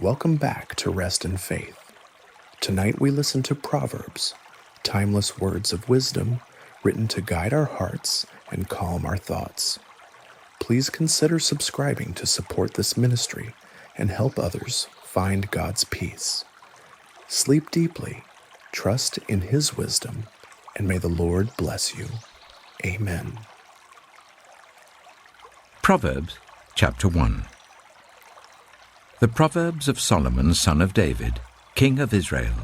Welcome back to Rest in Faith. Tonight we listen to Proverbs, timeless words of wisdom written to guide our hearts and calm our thoughts. Please consider subscribing to support this ministry and help others find God's peace. Sleep deeply, trust in His wisdom, and may the Lord bless you. Amen. Proverbs Chapter 1. The Proverbs of Solomon, son of David, king of Israel,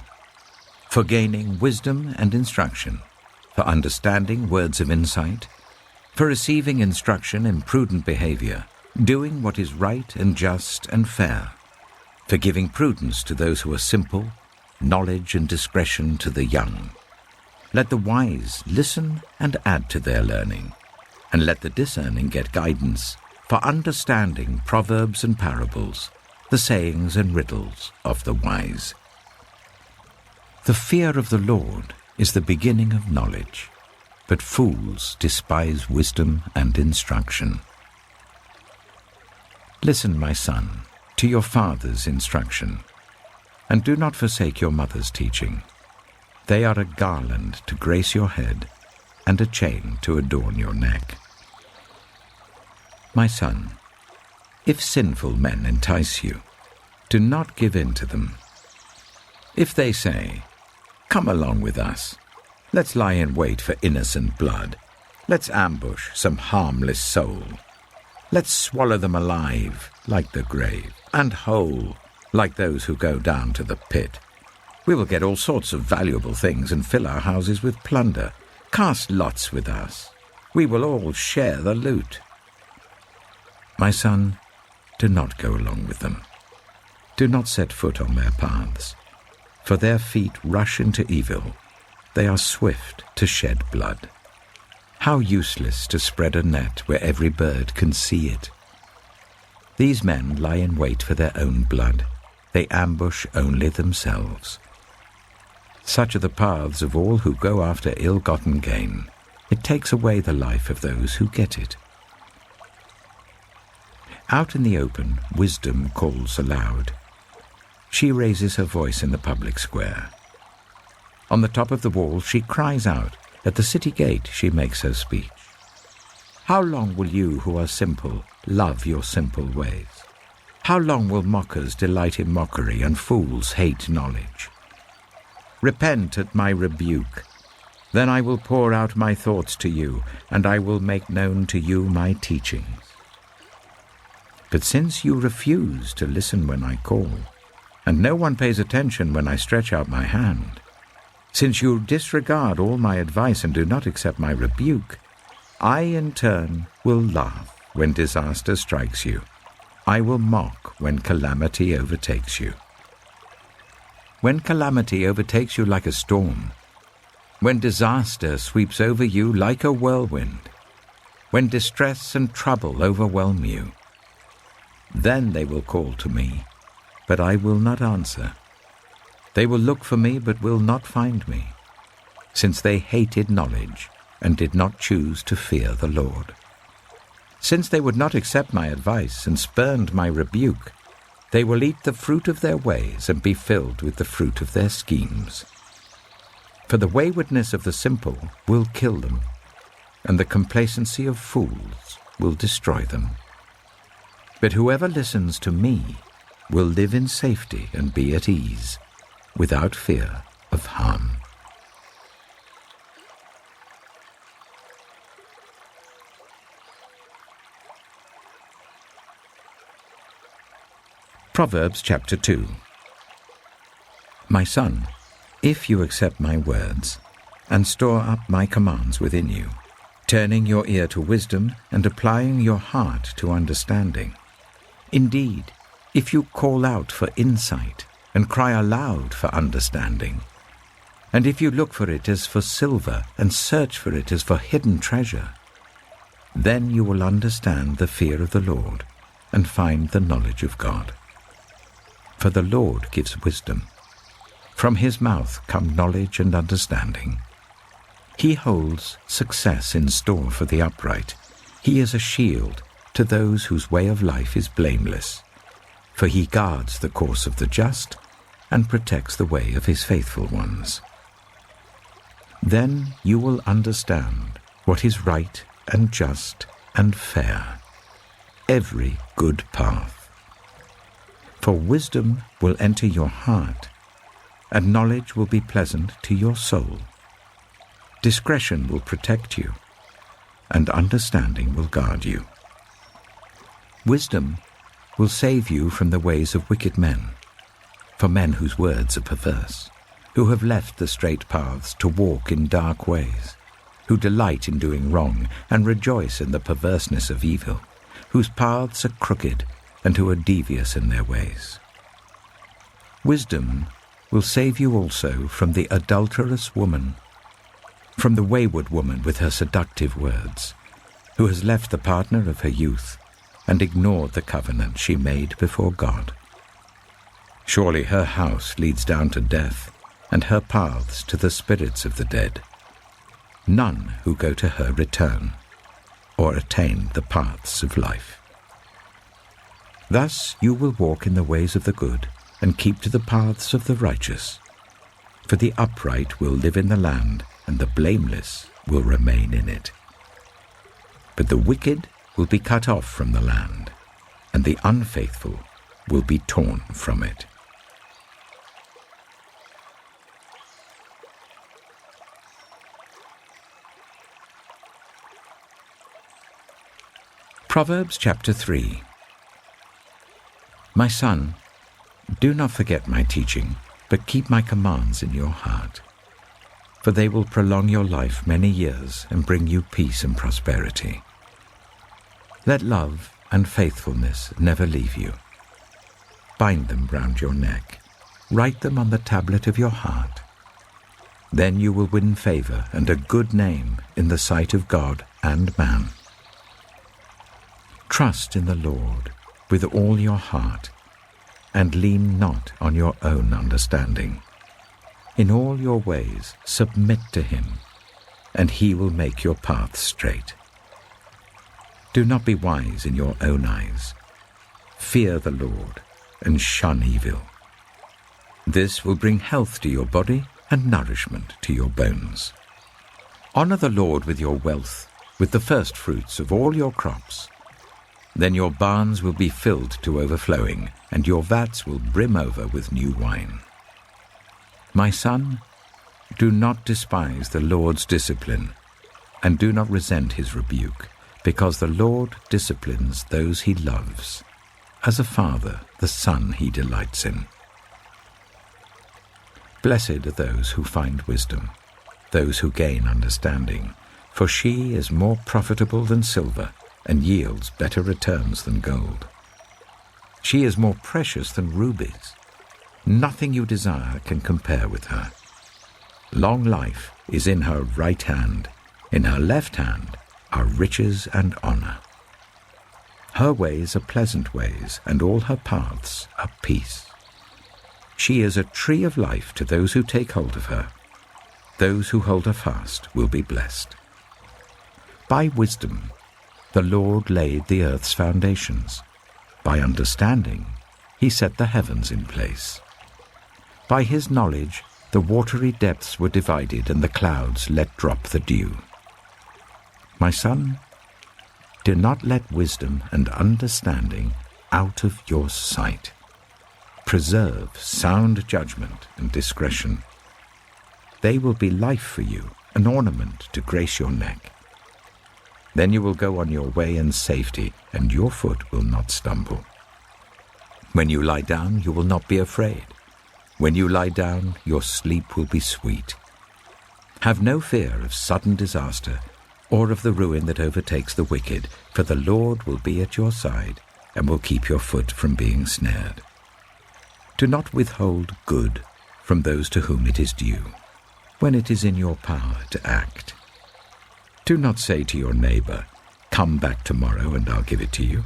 for gaining wisdom and instruction, for understanding words of insight, for receiving instruction in prudent behavior, doing what is right and just and fair, for giving prudence to those who are simple, knowledge and discretion to the young. Let the wise listen and add to their learning, and let the discerning get guidance, for understanding proverbs and parables, the sayings and riddles of the wise. The fear of the Lord is the beginning of knowledge, but fools despise wisdom and instruction. Listen, my son, to your father's instruction, and do not forsake your mother's teaching. They are a garland to grace your head, and a chain to adorn your neck. My son, if sinful men entice you, do not give in to them. If they say, "Come along with us, let's lie in wait for innocent blood, let's ambush some harmless soul, let's swallow them alive like the grave, and whole like those who go down to the pit. We will get all sorts of valuable things and fill our houses with plunder. Cast lots with us. We will all share the loot." My son, do not go along with them. Do not set foot on their paths, for their feet rush into evil. They are swift to shed blood. How useless to spread a net where every bird can see it. These men lie in wait for their own blood. They ambush only themselves. Such are the paths of all who go after ill-gotten gain. It takes away the life of those who get it. Out in the open, wisdom calls aloud. She raises her voice in the public square. On the top of the wall she cries out. At the city gate she makes her speech. How long will you who are simple love your simple ways? How long will mockers delight in mockery and fools hate knowledge? Repent at my rebuke. Then I will pour out my thoughts to you, and I will make known to you my teachings. But since you refuse to listen when I call, and no one pays attention when I stretch out my hand, since you disregard all my advice and do not accept my rebuke, I in turn will laugh when disaster strikes you. I will mock when calamity overtakes you. When calamity overtakes you like a storm, when disaster sweeps over you like a whirlwind, when distress and trouble overwhelm you, then they will call to me, but I will not answer. They will look for me, but will not find me, since they hated knowledge and did not choose to fear the Lord. Since they would not accept my advice and spurned my rebuke, they will eat the fruit of their ways and be filled with the fruit of their schemes. For the waywardness of the simple will kill them, and the complacency of fools will destroy them. But whoever listens to me will live in safety and be at ease, without fear of harm. Proverbs Chapter 2. My son, if you accept my words and store up my commands within you, turning your ear to wisdom and applying your heart to understanding, indeed, if you call out for insight and cry aloud for understanding, and if you look for it as for silver and search for it as for hidden treasure, then you will understand the fear of the Lord and find the knowledge of God. For the Lord gives wisdom. From his mouth come knowledge and understanding. He holds success in store for the upright. He is a shield to those whose way of life is blameless. for he guards the course of the just and protects the way of his faithful ones. Then you will understand what is right and just and fair, every good path. For wisdom will enter your heart, and knowledge will be pleasant to your soul. Discretion will protect you, and understanding will guard you. Wisdom will save you from the ways of wicked men, for men whose words are perverse, who have left the straight paths to walk in dark ways, who delight in doing wrong and rejoice in the perverseness of evil, whose paths are crooked and who are devious in their ways. Wisdom will save you also from the adulterous woman, from the wayward woman with her seductive words, who has left the partner of her youth and ignored the covenant she made before God. Surely her house leads down to death, and her paths to the spirits of the dead. None who go to her return, or attain the paths of life. Thus you will walk in the ways of the good, and keep to the paths of the righteous. For the upright will live in the land, and the blameless will remain in it. But the wicked will be cut off from the land, and the unfaithful will be torn from it. Proverbs Chapter 3. My son, do not forget my teaching, but keep my commands in your heart. For they will prolong your life many years and bring you peace and prosperity. Let love and faithfulness never leave you. Bind them round your neck. Write them on the tablet of your heart. Then you will win favor and a good name in the sight of God and man. Trust in the Lord with all your heart, and lean not on your own understanding. In all your ways submit to him, and he will make your paths straight. Do not be wise in your own eyes. Fear the Lord and shun evil. This will bring health to your body and nourishment to your bones. Honor the Lord with your wealth, with the first fruits of all your crops. Then your barns will be filled to overflowing, and your vats will brim over with new wine. My son, do not despise the Lord's discipline, and do not resent his rebuke, because the Lord disciplines those he loves, as a father the son he delights in. Blessed are those who find wisdom, those who gain understanding, for she is more profitable than silver, and yields better returns than gold. She is more precious than rubies. Nothing you desire can compare with her. Long life is in her right hand. In her left hand are riches and honor. Her ways are pleasant ways, and all her paths are peace. She is a tree of life to those who take hold of her. Those who hold her fast will be blessed. By wisdom the Lord laid the earth's foundations. By understanding he set the heavens in place. By his knowledge the watery depths were divided, and the clouds let drop the dew. My son, do not let wisdom and understanding out of your sight. Preserve sound judgment and discretion. They will be life for you, an ornament to grace your neck. Then you will go on your way in safety, and your foot will not stumble. When you lie down, you will not be afraid. When you lie down, your sleep will be sweet. Have no fear of sudden disaster, or of the ruin that overtakes the wicked, for the Lord will be at your side, and will keep your foot from being snared. Do not withhold good from those to whom it is due, when it is in your power to act. Do not say to your neighbor, "Come back tomorrow and I'll give it to you,"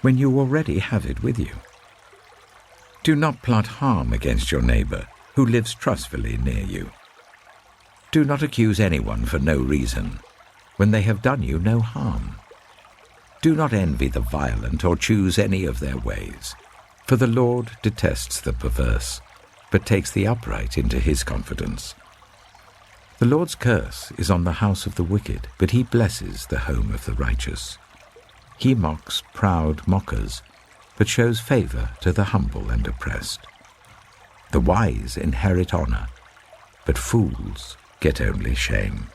when you already have it with you. Do not plot harm against your neighbor who lives trustfully near you. Do not accuse anyone for no reason, when they have done you no harm. Do not envy the violent or choose any of their ways. For the Lord detests the perverse, but takes the upright into his confidence. The Lord's curse is on the house of the wicked, but he blesses the home of the righteous. He mocks proud mockers, but shows favor to the humble and oppressed. The wise inherit honor, but fools get only shame.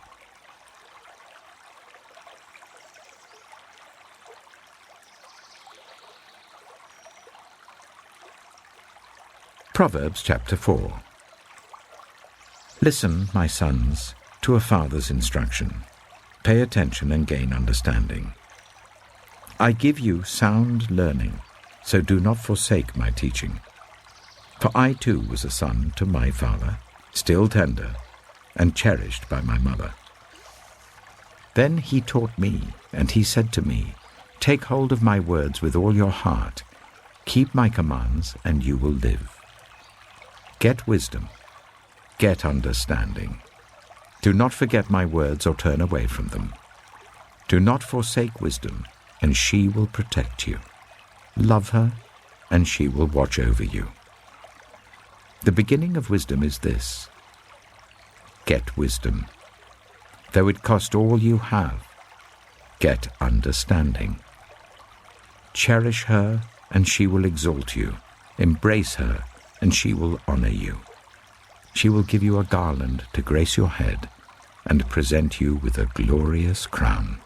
Proverbs Chapter 4. Listen, my sons, to a father's instruction. Pay attention and gain understanding. I give you sound learning, so do not forsake my teaching. For I too was a son to my father, still tender, and cherished by my mother. Then he taught me, and he said to me, Take hold of my words with all your heart. Keep my commands, and you will live. Get wisdom. Get understanding. Do not forget my words or turn away from them. Do not forsake wisdom, and she will protect you. Love her, and she will watch over you. The beginning of wisdom is this: get wisdom. Though it cost all you have, get understanding. Cherish her, and she will exalt you. Embrace her, and she will honor you. She will give you a garland to grace your head and present you with a glorious crown.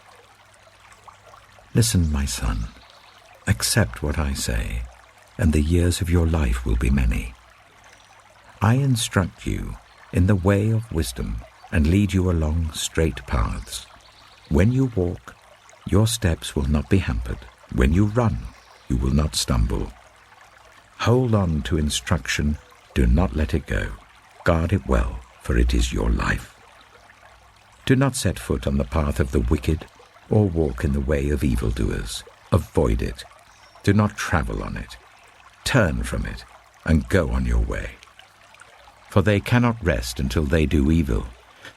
Listen, my son, accept what I say, and the years of your life will be many. I instruct you in the way of wisdom and lead you along straight paths. When you walk, your steps will not be hampered. When you run, you will not stumble. Hold on to instruction, do not let it go. Guard it well, for it is your life. Do not set foot on the path of the wicked, or walk in the way of evildoers. Avoid it. Do not travel on it. Turn from it, and go on your way. For they cannot rest until they do evil.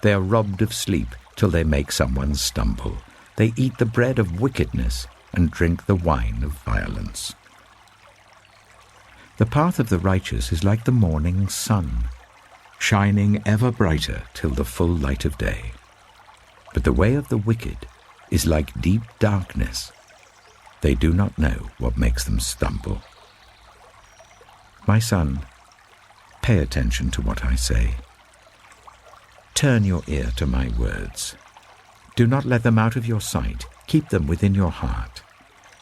They are robbed of sleep till they make someone stumble. They eat the bread of wickedness and drink the wine of violence. The path of the righteous is like the morning sun, shining ever brighter till the full light of day. But the way of the wicked is like deep darkness. They do not know what makes them stumble. My son, pay attention to what I say. Turn your ear to my words. Do not let them out of your sight. Keep them within your heart.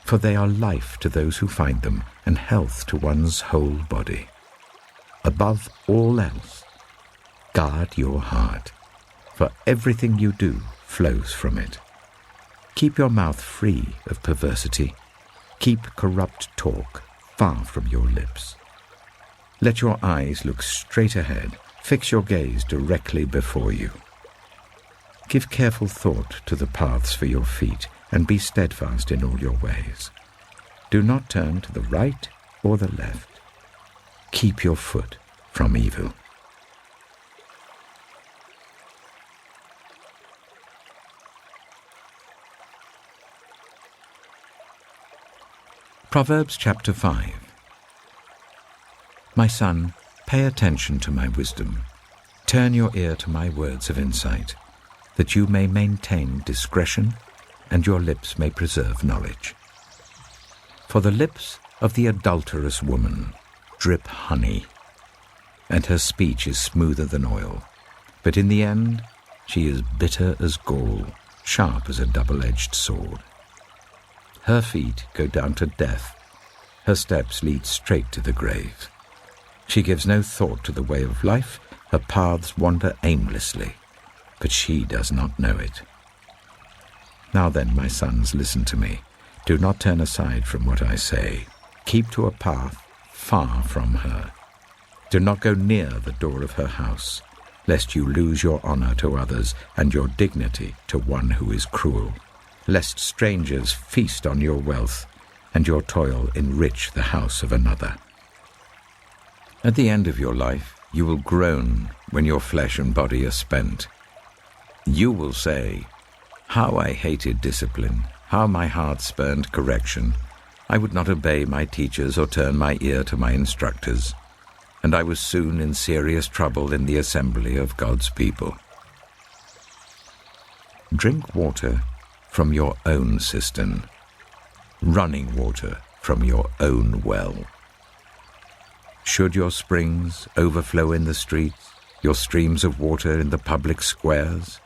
For they are life to those who find them, and health to one's whole body. Above all else, guard your heart, for everything you do flows from it. Keep your mouth free of perversity. Keep corrupt talk far from your lips. Let your eyes look straight ahead. Fix your gaze directly before you. Give careful thought to the paths for your feet, and be steadfast in all your ways. Do not turn to the right or the left. Keep your foot from evil. Proverbs Chapter 5. My son, pay attention to my wisdom. Turn your ear to my words of insight, that you may maintain discretion and your lips may preserve knowledge. For the lips of the adulterous woman drip honey, and her speech is smoother than oil. But in the end, she is bitter as gall, sharp as a double-edged sword. Her feet go down to death. Her steps lead straight to the grave. She gives no thought to the way of life. Her paths wander aimlessly, but she does not know it. Now then, my sons, listen to me. Do not turn aside from what I say. Keep to a path far from her. Do not go near the door of her house, lest you lose your honor to others and your dignity to one who is cruel, lest strangers feast on your wealth and your toil enrich the house of another. At the end of your life, you will groan when your flesh and body are spent. You will say, "How I hated discipline, how my heart spurned correction. I would not obey my teachers or turn my ear to my instructors, and I was soon in serious trouble in the assembly of God's people. Drink water from your own cistern, running water from your own well. Should your springs overflow in the streets, your streams of water in the public squares,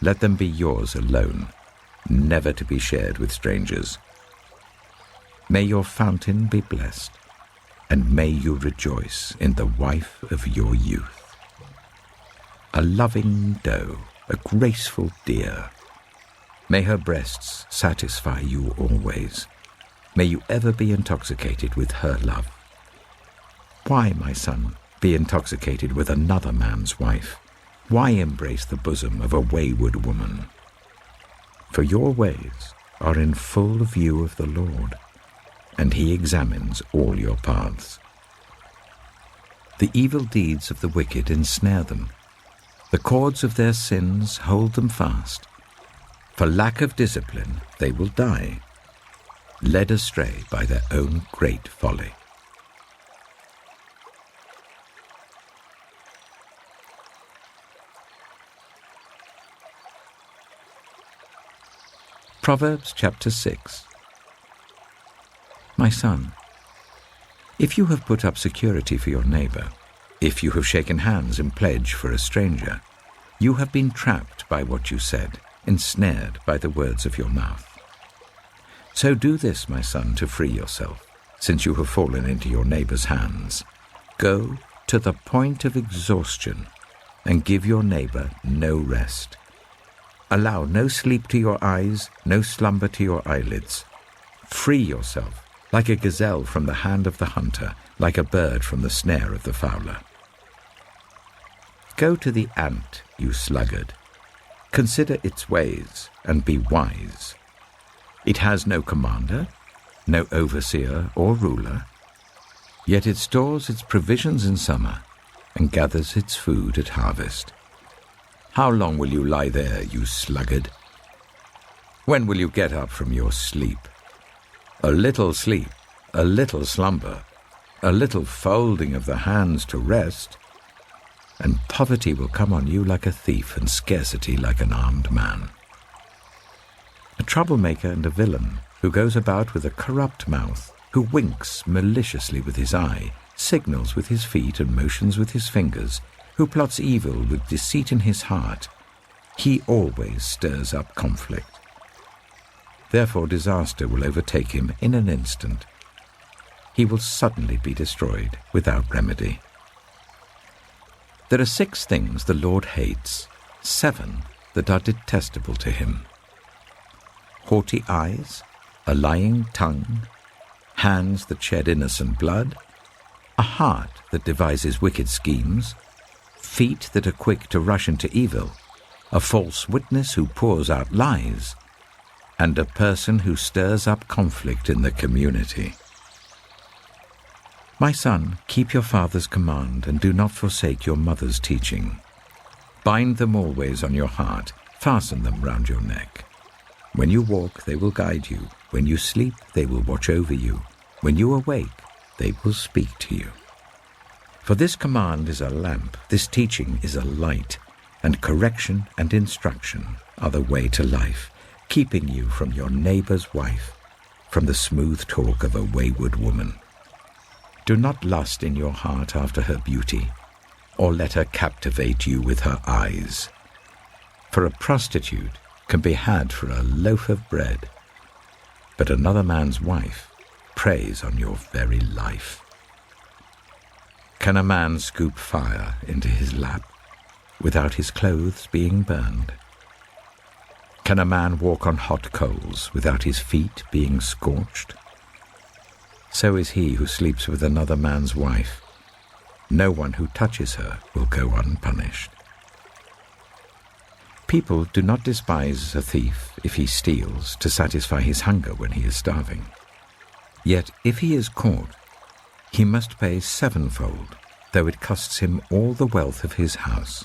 let them be yours alone, never to be shared with strangers. May your fountain be blessed, and may you rejoice in the wife of your youth. A loving doe, a graceful deer, may her breasts satisfy you always. May you ever be intoxicated with her love. Why, my son, be intoxicated with another man's wife? Why embrace the bosom of a wayward woman? For your ways are in full view of the Lord, and he examines all your paths. The evil deeds of the wicked ensnare them. The cords of their sins hold them fast. For lack of discipline they will die, led astray by their own great folly. Proverbs Chapter 6. My son, if you have put up security for your neighbor, if you have shaken hands in pledge for a stranger, you have been trapped by what you said, ensnared by the words of your mouth. So do this, my son, to free yourself, since you have fallen into your neighbor's hands. Go to the point of exhaustion and give your neighbor no rest. Allow no sleep to your eyes, no slumber to your eyelids. Free yourself, like a gazelle from the hand of the hunter, like a bird from the snare of the fowler. Go to the ant, you sluggard. Consider its ways and be wise. It has no commander, no overseer or ruler, yet it stores its provisions in summer and gathers its food at harvest. How long will you lie there, you sluggard? When will you get up from your sleep? A little sleep, a little slumber, a little folding of the hands to rest, and poverty will come on you like a thief and scarcity like an armed man. A troublemaker and a villain who goes about with a corrupt mouth, who winks maliciously with his eye, signals with his feet and motions with his fingers, who plots evil with deceit in his heart, he always stirs up conflict. Therefore disaster will overtake him in an instant. He will suddenly be destroyed without remedy. There are 6 things the Lord hates, 7 that are detestable to him: haughty eyes, a lying tongue, hands that shed innocent blood, a heart that devises wicked schemes, feet that are quick to rush into evil, a false witness who pours out lies, and a person who stirs up conflict in the community. My son, keep your father's command and do not forsake your mother's teaching. Bind them always on your heart, fasten them round your neck. When you walk, they will guide you. When you sleep, they will watch over you. When you awake, they will speak to you. For this command is a lamp, this teaching is a light, and correction and instruction are the way to life, keeping you from your neighbor's wife, from the smooth talk of a wayward woman. Do not lust in your heart after her beauty, or let her captivate you with her eyes. For a prostitute can be had for a loaf of bread, but another man's wife preys on your very life. Can a man scoop fire into his lap without his clothes being burned? Can a man walk on hot coals without his feet being scorched? So is he who sleeps with another man's wife. No one who touches her will go unpunished. People do not despise a thief if he steals to satisfy his hunger when he is starving. Yet if he is caught, he must pay 7-fold, though it costs him all the wealth of his house.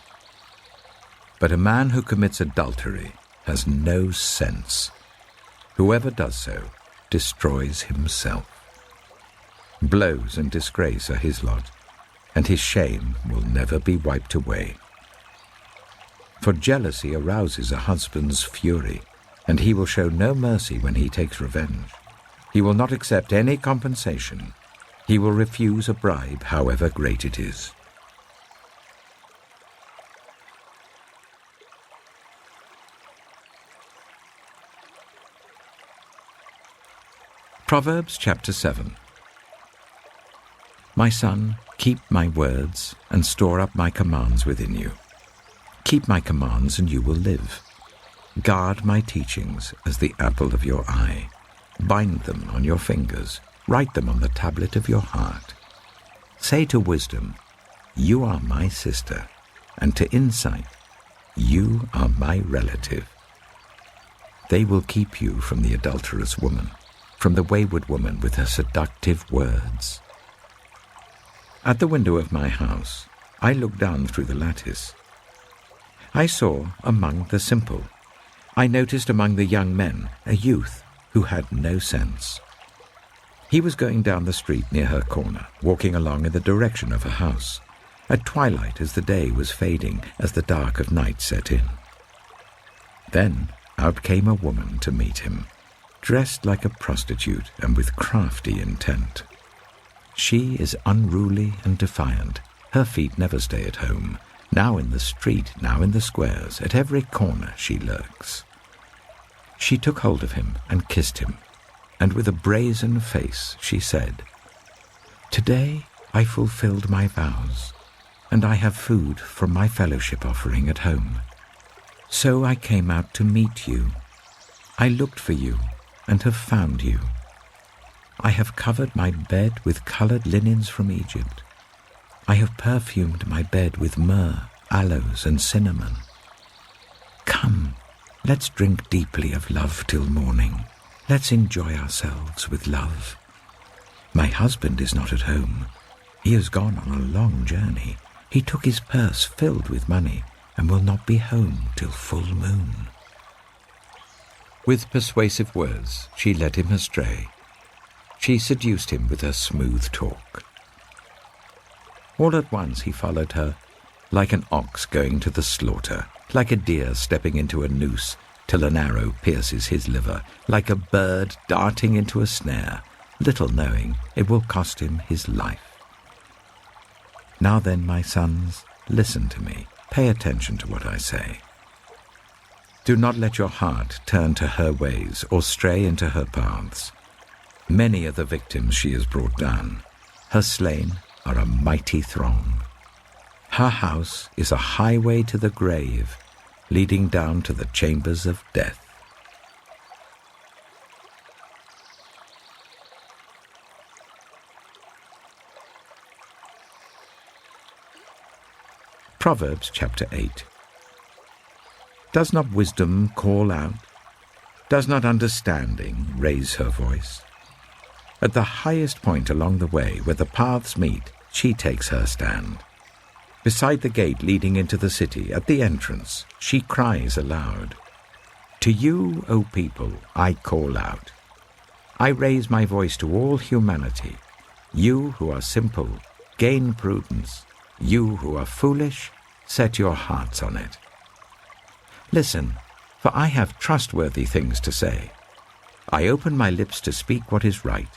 But a man who commits adultery has no sense. Whoever does so destroys himself. Blows and disgrace are his lot, and his shame will never be wiped away. For jealousy arouses a husband's fury, and he will show no mercy when he takes revenge. He will not accept any compensation. He will refuse a bribe, however great it is. Proverbs Chapter 7. My son, keep my words and store up my commands within you. Keep my commands and you will live. Guard my teachings as the apple of your eye. Bind them on your fingers. Write them on the tablet of your heart. Say to wisdom, you are my sister, and to insight, you are my relative. They will keep you from the adulterous woman, from the wayward woman with her seductive words. At the window of my house, I looked down through the lattice. I saw among the simple, I noticed among the young men a youth who had no sense. He was going down the street near her corner, walking along in the direction of her house, at twilight as the day was fading, as the dark of night set in. Then out came a woman to meet him, dressed like a prostitute and with crafty intent. She is unruly and defiant. Her feet never stay at home. Now in the street, now in the squares, at every corner she lurks. She took hold of him and kissed him, and with a brazen face she said, "Today I fulfilled my vows, and I have food from my fellowship offering at home. So I came out to meet you. I looked for you and have found you. I have covered my bed with colored linens from Egypt. I have perfumed my bed with myrrh, aloes, and cinnamon. Come, let's drink deeply of love till morning. Let's enjoy ourselves with love. My husband is not at home. He has gone on a long journey. He took his purse filled with money and will not be home till full moon." With persuasive words, she led him astray. She seduced him with her smooth talk. All at once he followed her, like an ox going to the slaughter, like a deer stepping into a noose till an arrow pierces his liver, like a bird darting into a snare, little knowing it will cost him his life. Now then, my sons, listen to me. Pay attention to what I say. Do not let your heart turn to her ways or stray into her paths. Many are the victims she has brought down. Her slain are a mighty throng. Her house is a highway to the grave, leading down to the chambers of death. Proverbs Chapter 8. Does not wisdom call out? Does not understanding raise her voice? At the highest point along the way where the paths meet, she takes her stand. Beside the gate leading into the city, at the entrance, she cries aloud. To you, O people, I call out. I raise my voice to all humanity. You who are simple, gain prudence. You who are foolish, set your hearts on it. Listen, for I have trustworthy things to say. I open my lips to speak what is right.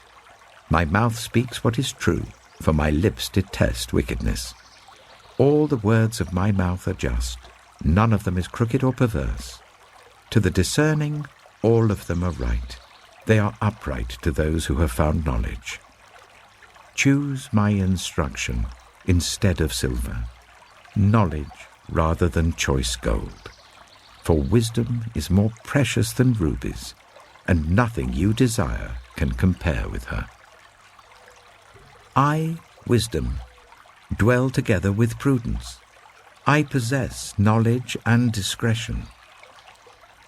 My mouth speaks what is true, for my lips detest wickedness. All the words of my mouth are just. None of them is crooked or perverse. To the discerning, all of them are right. They are upright to those who have found knowledge. Choose my instruction instead of silver, knowledge rather than choice gold. For wisdom is more precious than rubies, and nothing you desire can compare with her. I, wisdom, dwell together with prudence. I possess knowledge and discretion.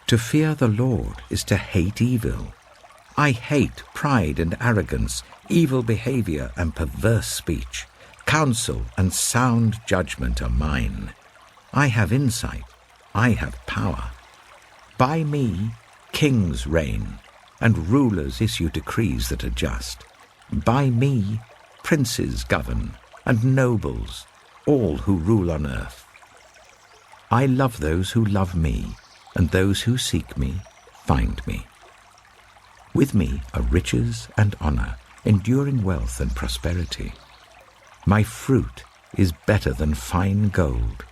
To fear the Lord is to hate evil. I hate pride and arrogance, evil behavior and perverse speech. Counsel and sound judgment are mine. I have insight. I have power. By me, kings reign. and rulers issue decrees that are just. By me, princes govern, and nobles, all who rule on earth. I love those who love me, and those who seek me find me. With me are riches and honor, enduring wealth and prosperity. My fruit is better than fine gold.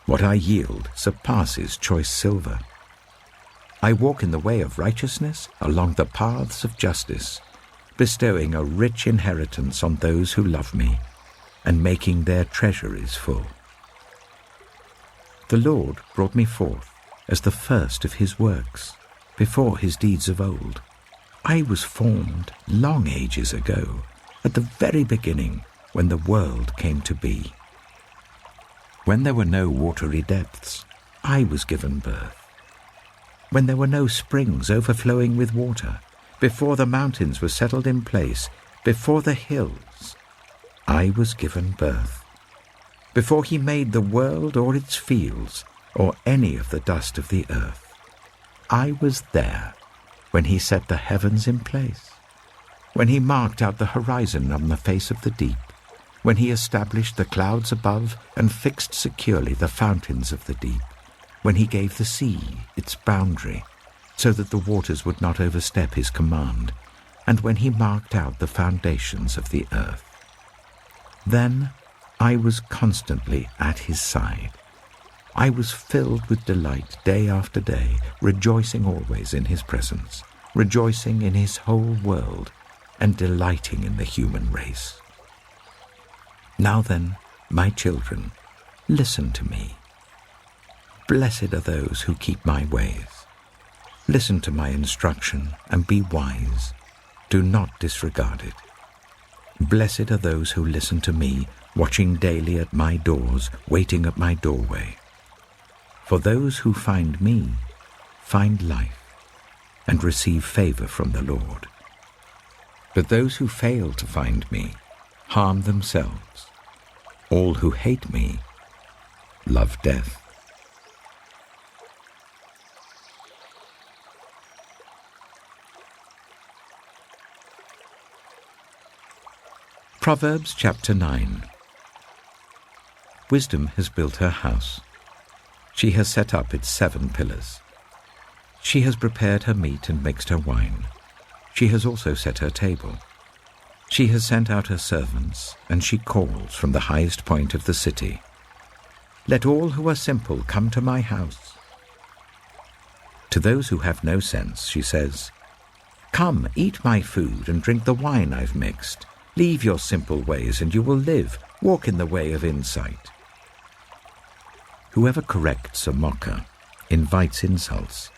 What I yield surpasses choice silver. I walk in the way of righteousness along the paths of justice, bestowing a rich inheritance on those who love me, and making their treasuries full. The Lord brought me forth as the first of his works, before his deeds of old. I was formed long ages ago, at the very beginning, when the world came to be. When there were no watery depths, I was given birth. When there were no springs overflowing with water, before the mountains were settled in place, before the hills, I was given birth. Before he made the world or its fields, or any of the dust of the earth, I was there when he set the heavens in place, when he marked out the horizon on the face of the deep, when he established the clouds above and fixed securely the fountains of the deep, when he gave the sea its boundary, so that the waters would not overstep his command, and when he marked out the foundations of the earth. Then I was constantly at his side. I was filled with delight day after day, rejoicing always in his presence, rejoicing in his whole world, and delighting in the human race. Now then, my children, listen to me. Blessed are those who keep my ways. Listen to my instruction and be wise. Do not disregard it. Blessed are those who listen to me, watching daily at my doors, waiting at my doorway. For those who find me find life and receive favor from the Lord. But those who fail to find me harm themselves. All who hate me love death. Proverbs Chapter 9. Wisdom has built her house. She has set up its 7 pillars. She has prepared her meat and mixed her wine. She has also set her table. She has sent out her servants, and she calls from the highest point of the city. Let all who are simple come to my house. To those who have no sense, she says, Come, eat my food and drink the wine I've mixed. Leave your simple ways and you will live. Walk in the way of insight. Whoever corrects a mocker invites insults.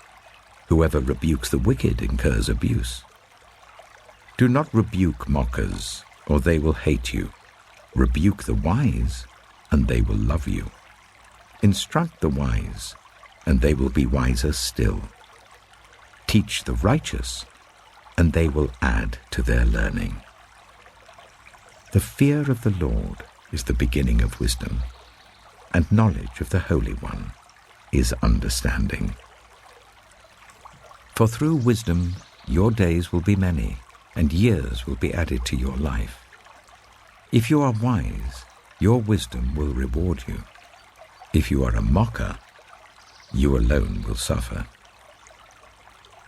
Whoever rebukes the wicked incurs abuse. Do not rebuke mockers, or they will hate you. Rebuke the wise, and they will love you. Instruct the wise, and they will be wiser still. Teach the righteous, and they will add to their learning. The fear of the Lord is the beginning of wisdom, and knowledge of the Holy One is understanding. For through wisdom your days will be many, and years will be added to your life. If you are wise, your wisdom will reward you. If you are a mocker, you alone will suffer.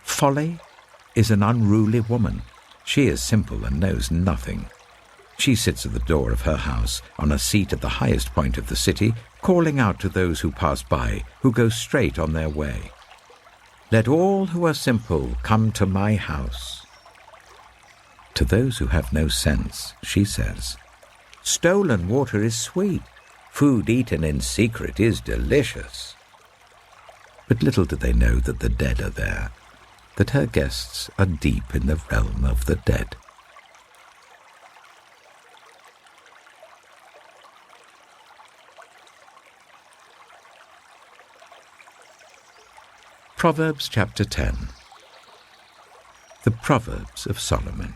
Folly is an unruly woman. She is simple and knows nothing. She sits at the door of her house, on a seat at the highest point of the city, calling out to those who pass by, who go straight on their way. Let all who are simple come to my house. To those who have no sense, she says, Stolen water is sweet. Food eaten in secret is delicious. But little do they know that the dead are there, that her guests are deep in the realm of the dead. Proverbs Chapter 10. The Proverbs of Solomon.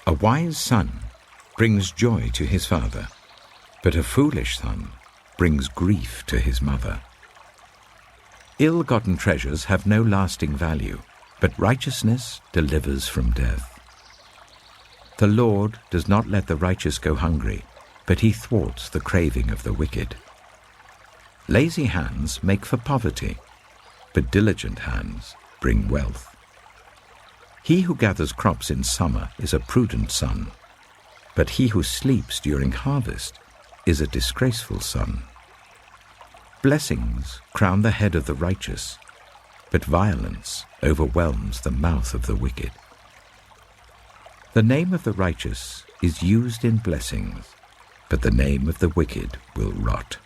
A wise son brings joy to his father, but a foolish son brings grief to his mother. Ill-gotten treasures have no lasting value, but righteousness delivers from death. The Lord does not let the righteous go hungry, but he thwarts the craving of the wicked. Lazy hands make for poverty, but diligent hands bring wealth. He who gathers crops in summer is a prudent son, but he who sleeps during harvest is a disgraceful son. Blessings crown the head of the righteous, but violence overwhelms the mouth of the wicked. The name of the righteous is used in blessings, but the name of the wicked will rot.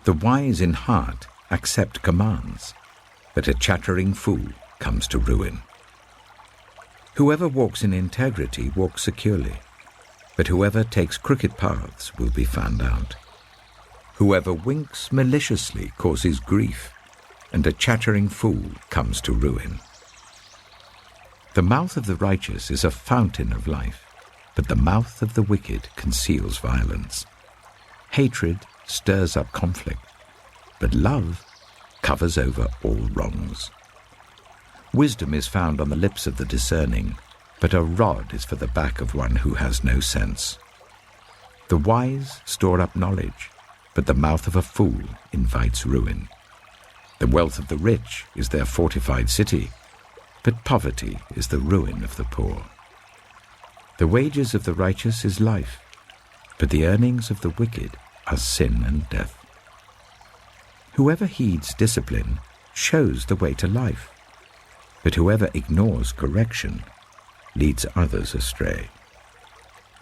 The wise in heart accept commands, but a chattering fool comes to ruin. Whoever walks in integrity walks securely, but whoever takes crooked paths will be found out. Whoever winks maliciously causes grief, and a chattering fool comes to ruin. The mouth of the righteous is a fountain of life, but the mouth of the wicked conceals violence. Hatred stirs up conflict, but love covers over all wrongs. Wisdom is found on the lips of the discerning, but a rod is for the back of one who has no sense. The wise store up knowledge, but the mouth of a fool invites ruin. The wealth of the rich is their fortified city, but poverty is the ruin of the poor. The wages of the righteous is life, but the earnings of the wicked are sin and death. Whoever heeds discipline shows the way to life, but whoever ignores correction leads others astray.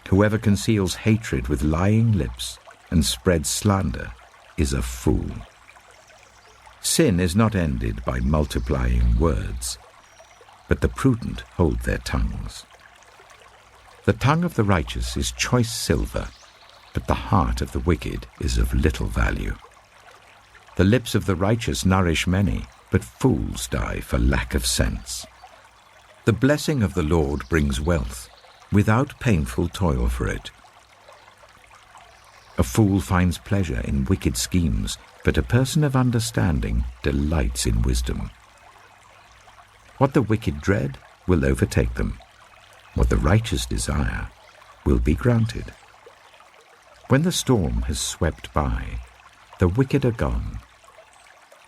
Whoever conceals hatred with lying lips and spreads slander is a fool. Sin is not ended by multiplying words, but the prudent hold their tongues. The tongue of the righteous is choice silver, but the heart of the wicked is of little value. The lips of the righteous nourish many, but fools die for lack of sense. The blessing of the Lord brings wealth, without painful toil for it. A fool finds pleasure in wicked schemes, but a person of understanding delights in wisdom. What the wicked dread will overtake them. What the righteous desire will be granted. When the storm has swept by, the wicked are gone,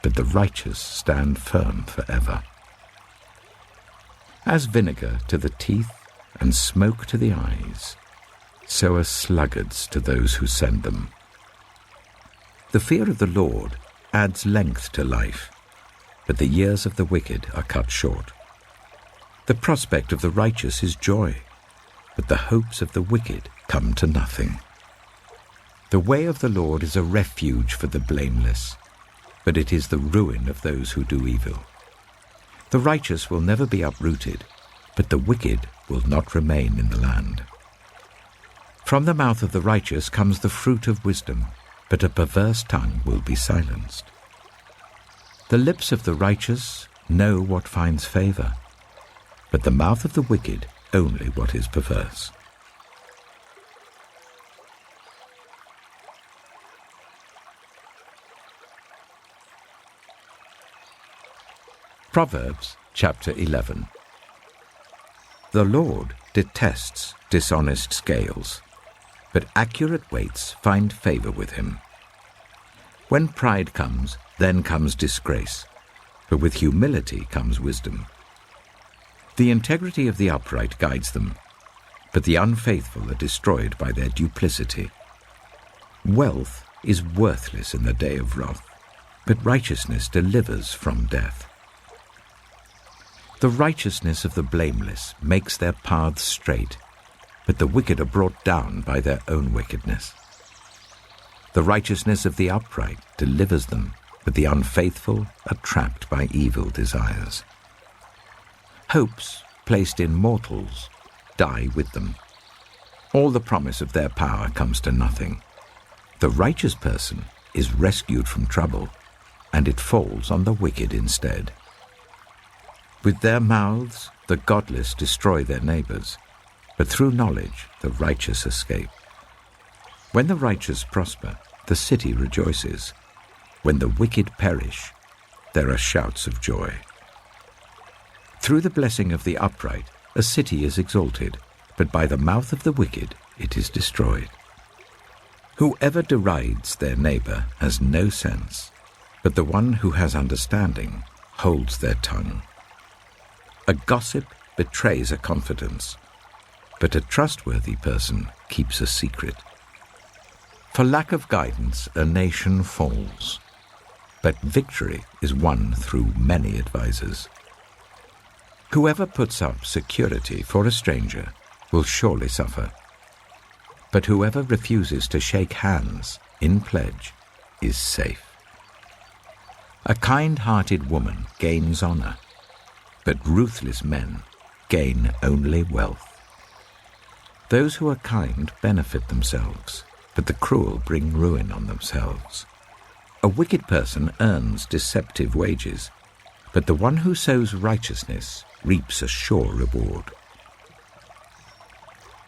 but the righteous stand firm forever. As vinegar to the teeth and smoke to the eyes, so are sluggards to those who send them. The fear of the Lord adds length to life, but the years of the wicked are cut short. The prospect of the righteous is joy, but the hopes of the wicked come to nothing. The way of the Lord is a refuge for the blameless, but it is the ruin of those who do evil. The righteous will never be uprooted, but the wicked will not remain in the land. From the mouth of the righteous comes the fruit of wisdom, but a perverse tongue will be silenced. The lips of the righteous know what finds favor, but the mouth of the wicked only what is perverse. Proverbs Chapter 11. The Lord detests dishonest scales, but accurate weights find favor with him. When pride comes, then comes disgrace, but with humility comes wisdom. The integrity of the upright guides them, but the unfaithful are destroyed by their duplicity. Wealth is worthless in the day of wrath, but righteousness delivers from death. The righteousness of the blameless makes their paths straight, but the wicked are brought down by their own wickedness. The righteousness of the upright delivers them, but the unfaithful are trapped by evil desires. Hopes placed in mortals die with them. All the promise of their power comes to nothing. The righteous person is rescued from trouble, and it falls on the wicked instead. With their mouths the godless destroy their neighbors, but through knowledge the righteous escape. When the righteous prosper, the city rejoices. When the wicked perish, there are shouts of joy. Through the blessing of the upright, a city is exalted, but by the mouth of the wicked it is destroyed. Whoever derides their neighbor has no sense, but the one who has understanding holds their tongue. A gossip betrays a confidence, but a trustworthy person keeps a secret. For lack of guidance, a nation falls, but victory is won through many advisers. Whoever puts up security for a stranger will surely suffer, but whoever refuses to shake hands in pledge is safe. A kind-hearted woman gains honor, but ruthless men gain only wealth. Those who are kind benefit themselves, but the cruel bring ruin on themselves. A wicked person earns deceptive wages, but the one who sows righteousness reaps a sure reward.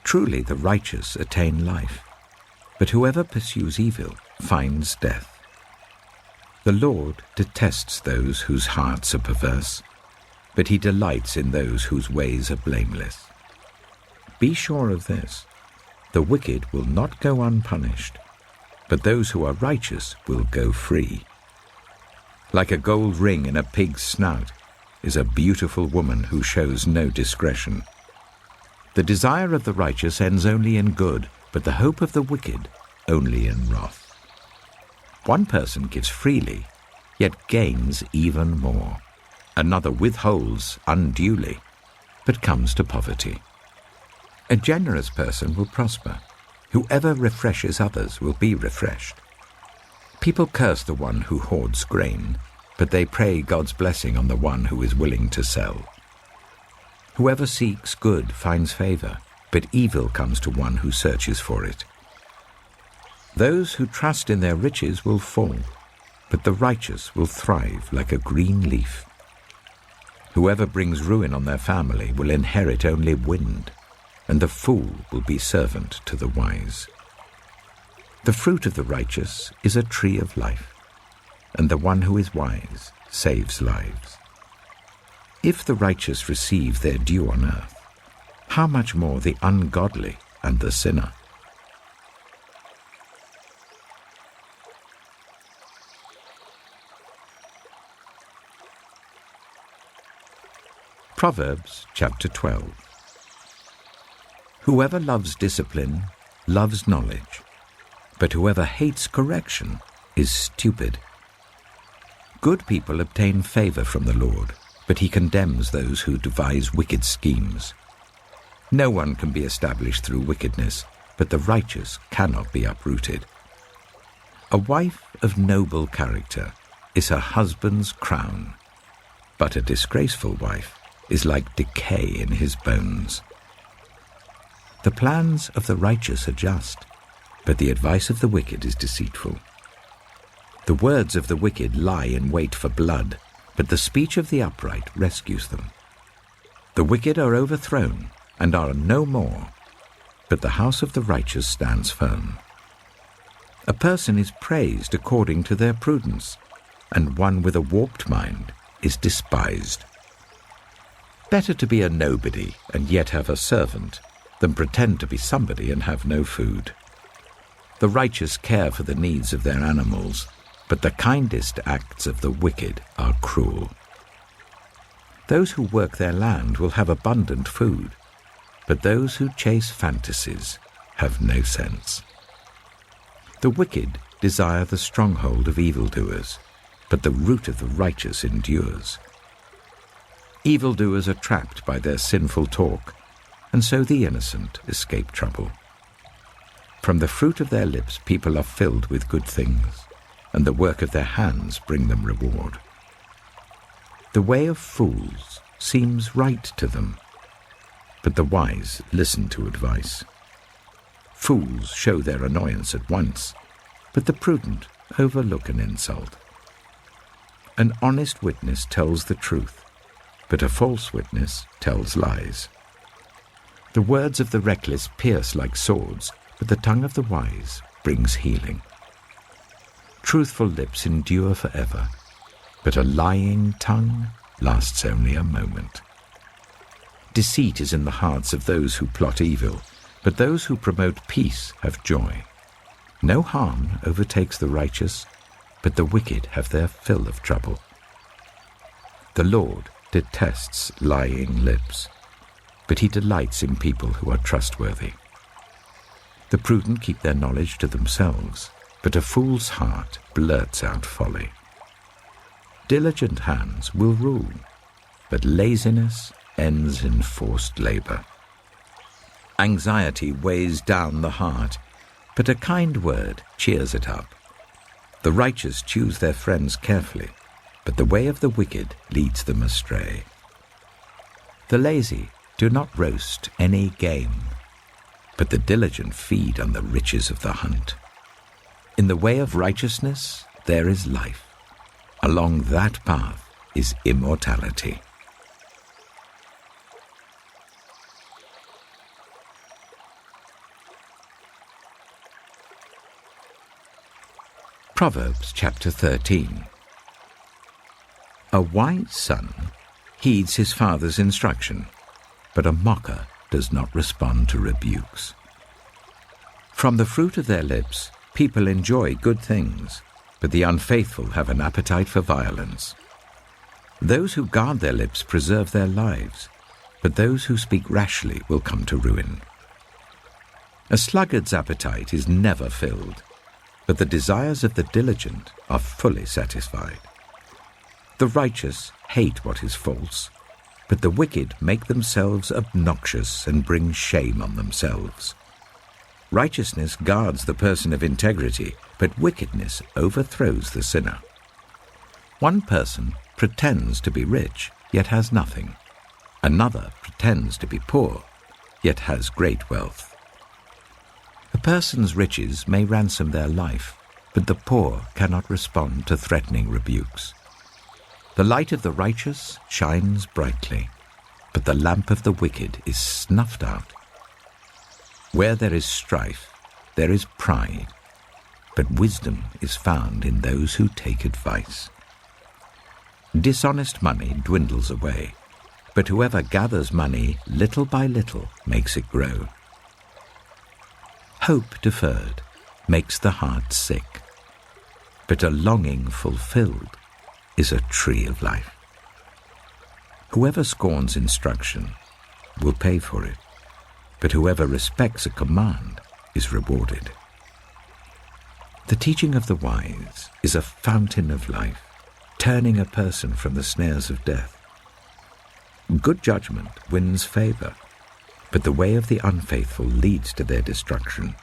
Truly the righteous attain life, but whoever pursues evil finds death. The Lord detests those whose hearts are perverse, but he delights in those whose ways are blameless. Be sure of this, the wicked will not go unpunished, but those who are righteous will go free. Like a gold ring in a pig's snout is a beautiful woman who shows no discretion. The desire of the righteous ends only in good, but the hope of the wicked only in wrath. One person gives freely, yet gains even more. Another withholds unduly, but comes to poverty. A generous person will prosper. Whoever refreshes others will be refreshed. People curse the one who hoards grain, but they pray God's blessing on the one who is willing to sell. Whoever seeks good finds favor, but evil comes to one who searches for it. Those who trust in their riches will fall, but the righteous will thrive like a green leaf. Whoever brings ruin on their family will inherit only wind, and the fool will be servant to the wise. The fruit of the righteous is a tree of life, and the one who is wise saves lives. If the righteous receive their due on earth, how much more the ungodly and the sinner? Proverbs Chapter 12. Whoever loves discipline loves knowledge, but whoever hates correction is stupid. Good people obtain favor from the Lord, but he condemns those who devise wicked schemes. No one can be established through wickedness, but the righteous cannot be uprooted. A wife of noble character is her husband's crown, but a disgraceful wife is like decay in his bones. The plans of the righteous are just, but the advice of the wicked is deceitful. The words of the wicked lie in wait for blood, but the speech of the upright rescues them. The wicked are overthrown and are no more, but the house of the righteous stands firm. A person is praised according to their prudence, and one with a warped mind is despised. Better to be a nobody and yet have a servant than pretend to be somebody and have no food. The righteous care for the needs of their animals, but the kindest acts of the wicked are cruel. Those who work their land will have abundant food, but those who chase fantasies have no sense. The wicked desire the stronghold of evildoers, but the root of the righteous endures. Evildoers are trapped by their sinful talk, and so the innocent escape trouble. From the fruit of their lips people are filled with good things, and the work of their hands bring them reward. The way of fools seems right to them, but the wise listen to advice. Fools show their annoyance at once, but the prudent overlook an insult. An honest witness tells the truth, but a false witness tells lies. The words of the reckless pierce like swords, but the tongue of the wise brings healing. Truthful lips endure forever, but a lying tongue lasts only a moment. Deceit is in the hearts of those who plot evil, but those who promote peace have joy. No harm overtakes the righteous, but the wicked have their fill of trouble. The Lord detests lying lips, but he delights in people who are trustworthy. The prudent keep their knowledge to themselves, but a fool's heart blurts out folly. Diligent hands will rule, but laziness ends in forced labor. Anxiety weighs down the heart, but a kind word cheers it up. The righteous choose their friends carefully, but the way of the wicked leads them astray. The lazy do not roast any game, but the diligent feed on the riches of the hunt. In the way of righteousness there is life. Along that path is immortality. Proverbs Chapter 13. A wise son heeds his father's instruction, but a mocker does not respond to rebukes. From the fruit of their lips, people enjoy good things, but the unfaithful have an appetite for violence. Those who guard their lips preserve their lives, but those who speak rashly will come to ruin. A sluggard's appetite is never filled, but the desires of the diligent are fully satisfied. The righteous hate what is false, but the wicked make themselves obnoxious and bring shame on themselves. Righteousness guards the person of integrity, but wickedness overthrows the sinner. One person pretends to be rich, yet has nothing. Another pretends to be poor, yet has great wealth. A person's riches may ransom their life, but the poor cannot respond to threatening rebukes. The light of the righteous shines brightly, but the lamp of the wicked is snuffed out. Where there is strife, there is pride, but wisdom is found in those who take advice. Dishonest money dwindles away, but whoever gathers money little by little makes it grow. Hope deferred makes the heart sick, but a longing fulfilled is a tree of life. Whoever scorns instruction will pay for it, but whoever respects a command is rewarded. The teaching of the wise is a fountain of life, turning a person from the snares of death. Good judgment wins favor, but the way of the unfaithful leads to their destruction.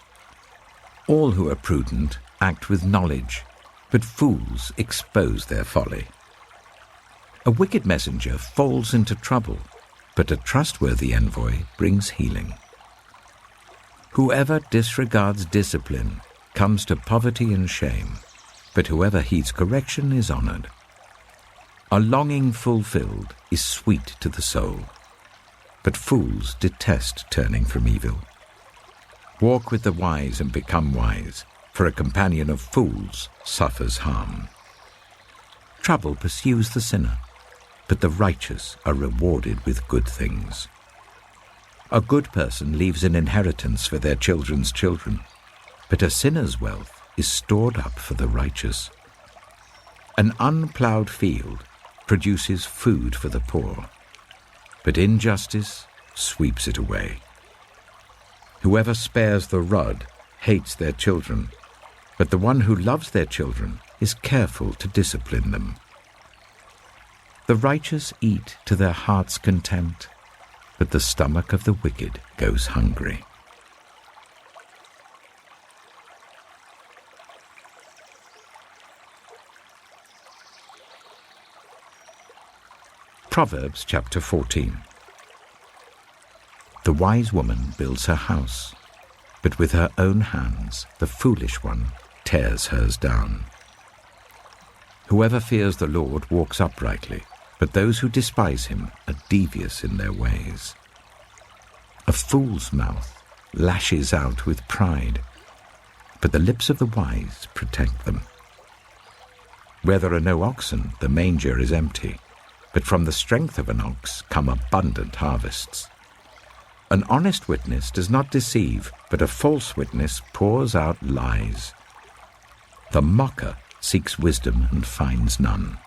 All who are prudent act with knowledge, but fools expose their folly. A wicked messenger falls into trouble, but a trustworthy envoy brings healing. Whoever disregards discipline comes to poverty and shame, but whoever heeds correction is honored. A longing fulfilled is sweet to the soul, but fools detest turning from evil. Walk with the wise and become wise, for a companion of fools suffers harm. Trouble pursues the sinner, but the righteous are rewarded with good things. A good person leaves an inheritance for their children's children, but a sinner's wealth is stored up for the righteous. An unplowed field produces food for the poor, but injustice sweeps it away. Whoever spares the rod hates their children, but the one who loves their children is careful to discipline them. The righteous eat to their heart's content, but the stomach of the wicked goes hungry. Proverbs Chapter 14. The wise woman builds her house, but with her own hands the foolish one tears hers down. Whoever fears the Lord walks uprightly, but those who despise him are devious in their ways. A fool's mouth lashes out with pride, but the lips of the wise protect them. Where there are no oxen, the manger is empty, but from the strength of an ox come abundant harvests. An honest witness does not deceive, but a false witness pours out lies. The mocker seeks wisdom and finds none,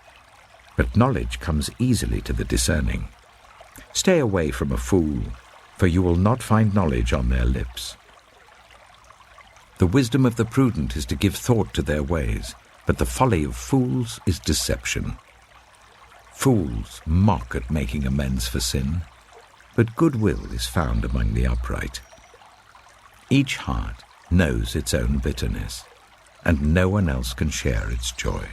but knowledge comes easily to the discerning. Stay away from a fool, for you will not find knowledge on their lips. The wisdom of the prudent is to give thought to their ways, but the folly of fools is deception. Fools mock at making amends for sin, but goodwill is found among the upright. Each heart knows its own bitterness, and no one else can share its joy.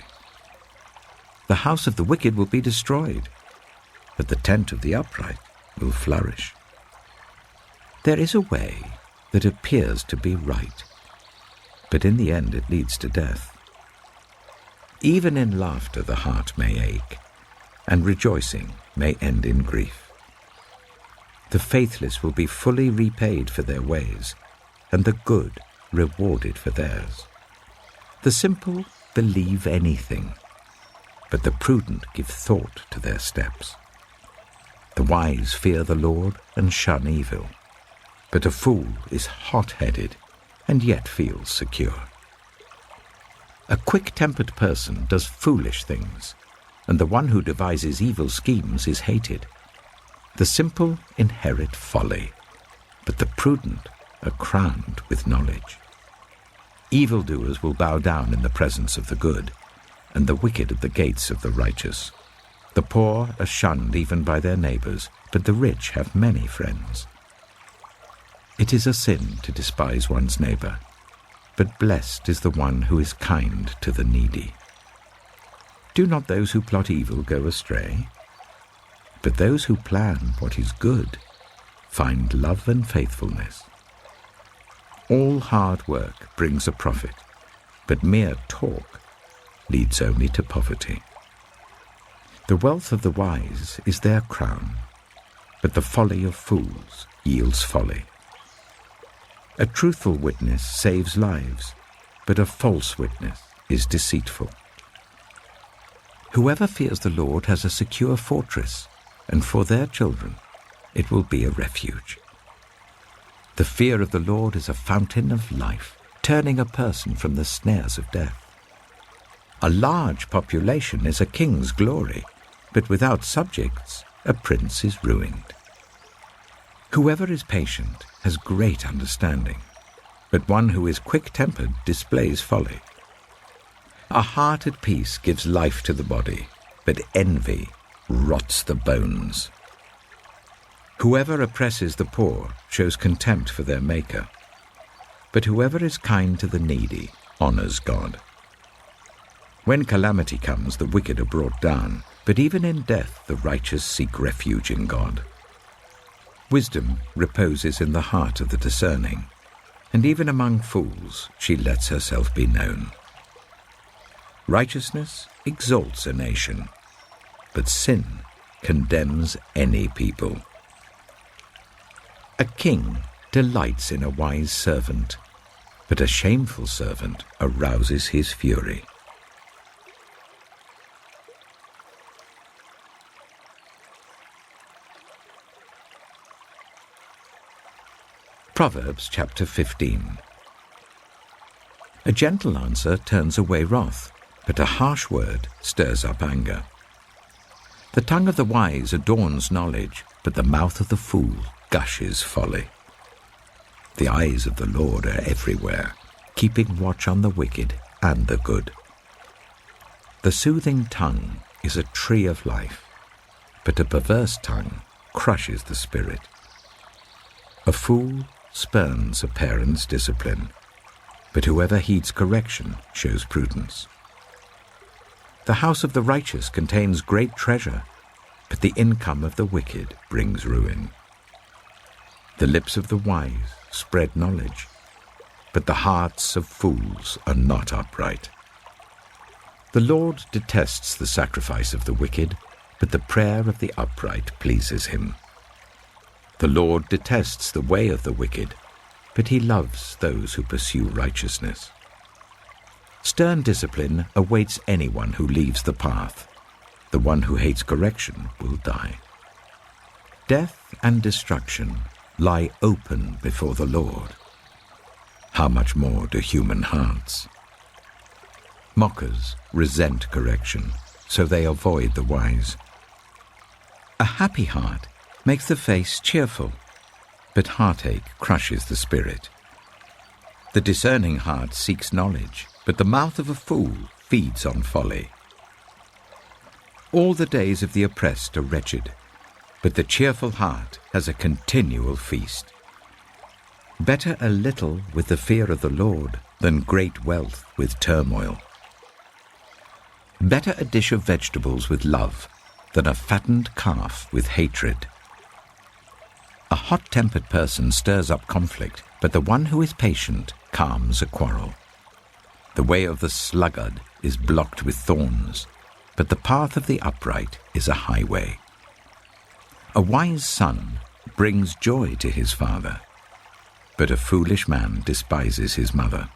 The house of the wicked will be destroyed, but the tent of the upright will flourish. There is a way that appears to be right, but in the end it leads to death. Even in laughter the heart may ache, and rejoicing may end in grief. The faithless will be fully repaid for their ways, and the good rewarded for theirs. The simple believe anything, but the prudent give thought to their steps. The wise fear the Lord and shun evil, but a fool is hot-headed and yet feels secure. A quick-tempered person does foolish things, and the one who devises evil schemes is hated. The simple inherit folly, but the prudent are crowned with knowledge. Evildoers will bow down in the presence of the good, and the wicked at the gates of the righteous. The poor are shunned even by their neighbors, but the rich have many friends. It is a sin to despise one's neighbor, but blessed is the one who is kind to the needy. Do not those who plot evil go astray? But those who plan what is good find love and faithfulness. All hard work brings a profit, but mere talk leads only to poverty. The wealth of the wise is their crown, but the folly of fools yields folly. A truthful witness saves lives, but a false witness is deceitful. Whoever fears the Lord has a secure fortress, and for their children it will be a refuge. The fear of the Lord is a fountain of life, turning a person from the snares of death. A large population is a king's glory, but without subjects a prince is ruined. Whoever is patient has great understanding, but one who is quick-tempered displays folly. A heart at peace gives life to the body, but envy rots the bones. Whoever oppresses the poor shows contempt for their Maker, but whoever is kind to the needy honors God. When calamity comes, the wicked are brought down, but even in death the righteous seek refuge in God. Wisdom reposes in the heart of the discerning, and even among fools she lets herself be known. Righteousness exalts a nation, but sin condemns any people. A king delights in a wise servant, but a shameful servant arouses his fury. Proverbs Chapter 15. A gentle answer turns away wrath, but a harsh word stirs up anger. The tongue of the wise adorns knowledge, but the mouth of the fool gushes folly. The eyes of the Lord are everywhere, keeping watch on the wicked and the good. The soothing tongue is a tree of life, but a perverse tongue crushes the spirit. A fool spurns a parent's discipline, but whoever heeds correction shows prudence. The house of the righteous contains great treasure, but the income of the wicked brings ruin. The lips of the wise spread knowledge, but the hearts of fools are not upright. The Lord detests the sacrifice of the wicked, but the prayer of the upright pleases him. The Lord detests the way of the wicked, but he loves those who pursue righteousness. Stern discipline awaits anyone who leaves the path, The one who hates correction will die. Death and destruction lie open before the Lord. How much more do human hearts? Mockers resent correction, so they avoid the wise. A happy heart makes the face cheerful, but heartache crushes the spirit. The discerning heart seeks knowledge, but the mouth of a fool feeds on folly. All the days of the oppressed are wretched, but the cheerful heart has a continual feast. Better a little with the fear of the Lord than great wealth with turmoil. Better a dish of vegetables with love than a fattened calf with hatred. A hot-tempered person stirs up conflict, but the one who is patient calms a quarrel. The way of the sluggard is blocked with thorns, but the path of the upright is a highway. A wise son brings joy to his father, but a foolish man despises his mother.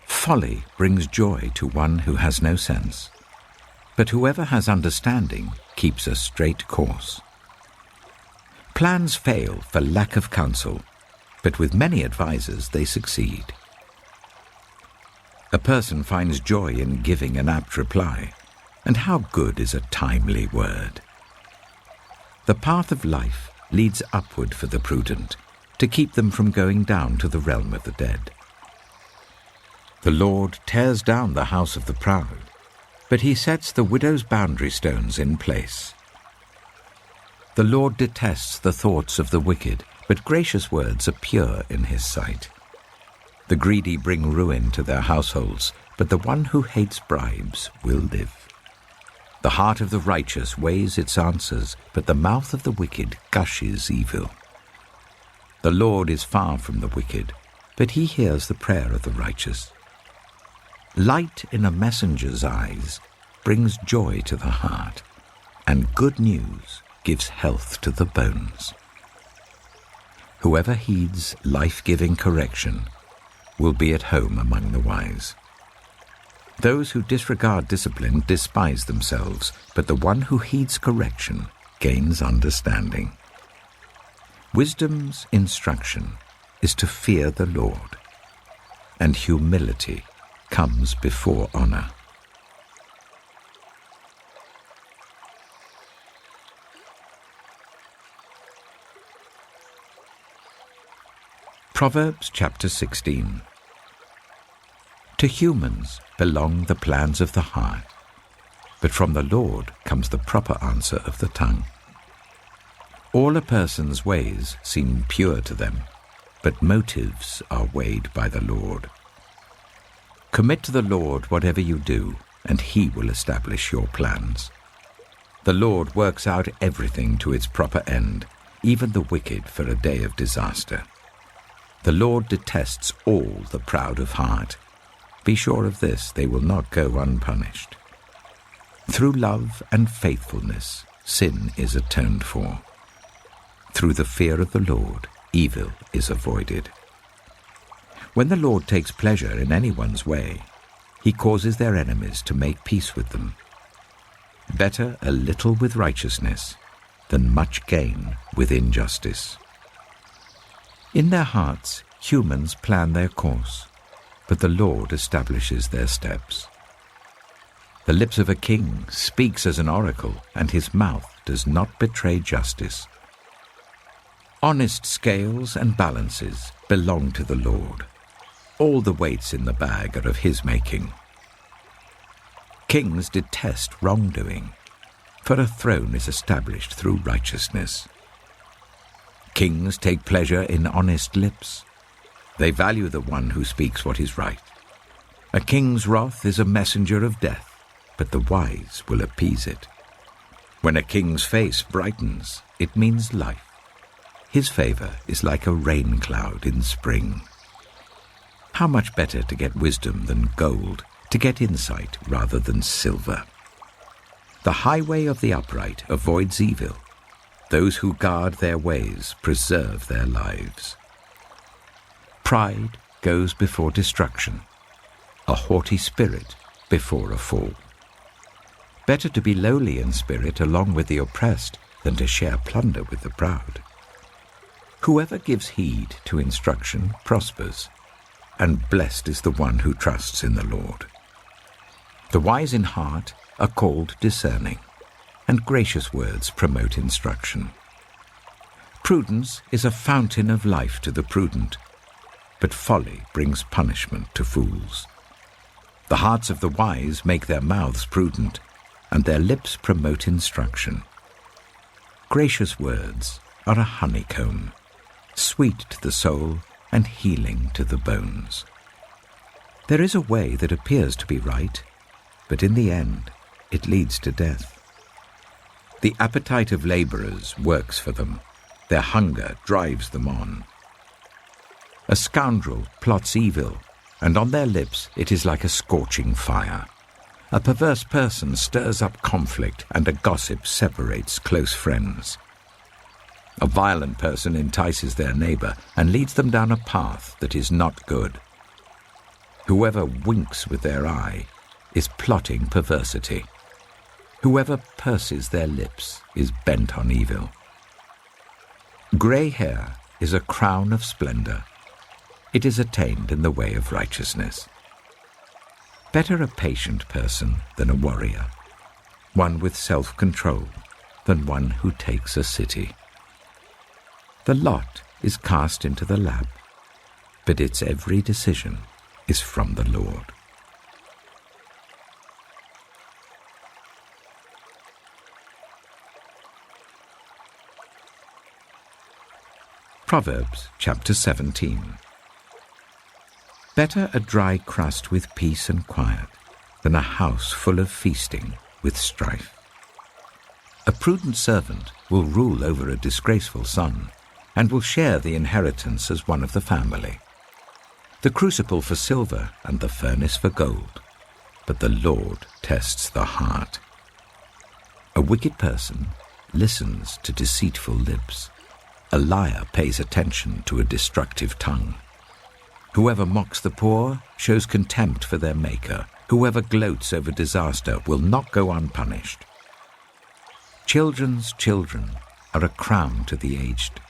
Folly brings joy to one who has no sense, but whoever has understanding keeps a straight course. Plans fail for lack of counsel, but with many advisers they succeed. A person finds joy in giving an apt reply, and how good is a timely word. The path of life leads upward for the prudent, to keep them from going down to the realm of the dead. The Lord tears down the house of the proud, but he sets the widow's boundary stones in place. The Lord detests the thoughts of the wicked, but gracious words are pure in his sight. The greedy bring ruin to their households, but the one who hates bribes will live. The heart of the righteous weighs its answers, but the mouth of the wicked gushes evil. The Lord is far from the wicked, but he hears the prayer of the righteous. Light in a messenger's eyes brings joy to the heart, and good news gives health to the bones. Whoever heeds life-giving correction will be at home among the wise. Those who disregard discipline despise themselves, but the one who heeds correction gains understanding. Wisdom's instruction is to fear the Lord, and humility comes before honor. Proverbs Chapter 16. To humans belong the plans of the heart, but from the Lord comes the proper answer of the tongue. All a person's ways seem pure to them, but motives are weighed by the Lord. Commit to the Lord whatever you do, and he will establish your plans. The Lord works out everything to its proper end, even the wicked for a day of disaster. The Lord detests all the proud of heart. Be sure of this, they will not go unpunished. Through love and faithfulness, sin is atoned for. Through the fear of the Lord, evil is avoided. When the Lord takes pleasure in anyone's way, he causes their enemies to make peace with them. Better a little with righteousness than much gain with injustice. In their hearts, humans plan their course, but the Lord establishes their steps. The lips of a king speaks as an oracle, and his mouth does not betray justice. Honest scales and balances belong to the Lord. All the weights in the bag are of his making. Kings detest wrongdoing, for a throne is established through righteousness. Kings take pleasure in honest lips. They value the one who speaks what is right. A king's wrath is a messenger of death, but the wise will appease it. When a king's face brightens, it means life. His favor is like a rain cloud in spring. How much better to get wisdom than gold, to get insight rather than silver. The highway of the upright avoids evil. Those who guard their ways preserve their lives. Pride goes before destruction, a haughty spirit before a fall. Better to be lowly in spirit along with the oppressed than to share plunder with the proud. Whoever gives heed to instruction prospers, and blessed is the one who trusts in the Lord. The wise in heart are called discerning, and gracious words promote instruction. Prudence is a fountain of life to the prudent, but folly brings punishment to fools. The hearts of the wise make their mouths prudent, and their lips promote instruction. Gracious words are a honeycomb, sweet to the soul and healing to the bones. There is a way that appears to be right, but in the end it leads to death. The appetite of laborers works for them. Their hunger drives them on. A scoundrel plots evil, and on their lips it is like a scorching fire. A perverse person stirs up conflict, and a gossip separates close friends. A violent person entices their neighbor and leads them down a path that is not good. Whoever winks with their eye is plotting perversity. Whoever purses their lips is bent on evil. Grey hair is a crown of splendor. It is attained in the way of righteousness. Better a patient person than a warrior, one with self-control than one who takes a city. The lot is cast into the lap, but its every decision is from the Lord. Proverbs Chapter 17. Better a dry crust with peace and quiet than a house full of feasting with strife. A prudent servant will rule over a disgraceful son and will share the inheritance as one of the family. The crucible for silver and the furnace for gold, but the Lord tests the heart. A wicked person listens to deceitful lips. A liar pays attention to a destructive tongue. Whoever mocks the poor shows contempt for their Maker. Whoever gloats over disaster will not go unpunished. Children's children are a crown to the aged,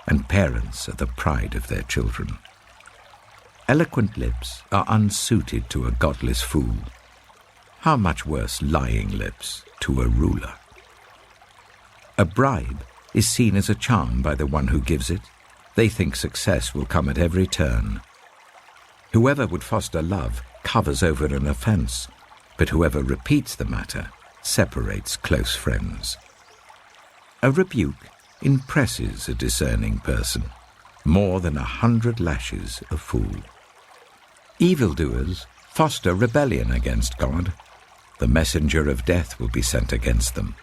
and parents are the pride of their children. Eloquent lips are unsuited to a godless fool. How much worse lying lips to a ruler? A bribe is seen as a charm by the one who gives it. They think success will come at every turn. Whoever would foster love covers over an offense, but whoever repeats the matter separates close friends. A rebuke impresses a discerning person more than 100 lashes a fool. Evildoers foster rebellion against God. The messenger of death will be sent against them.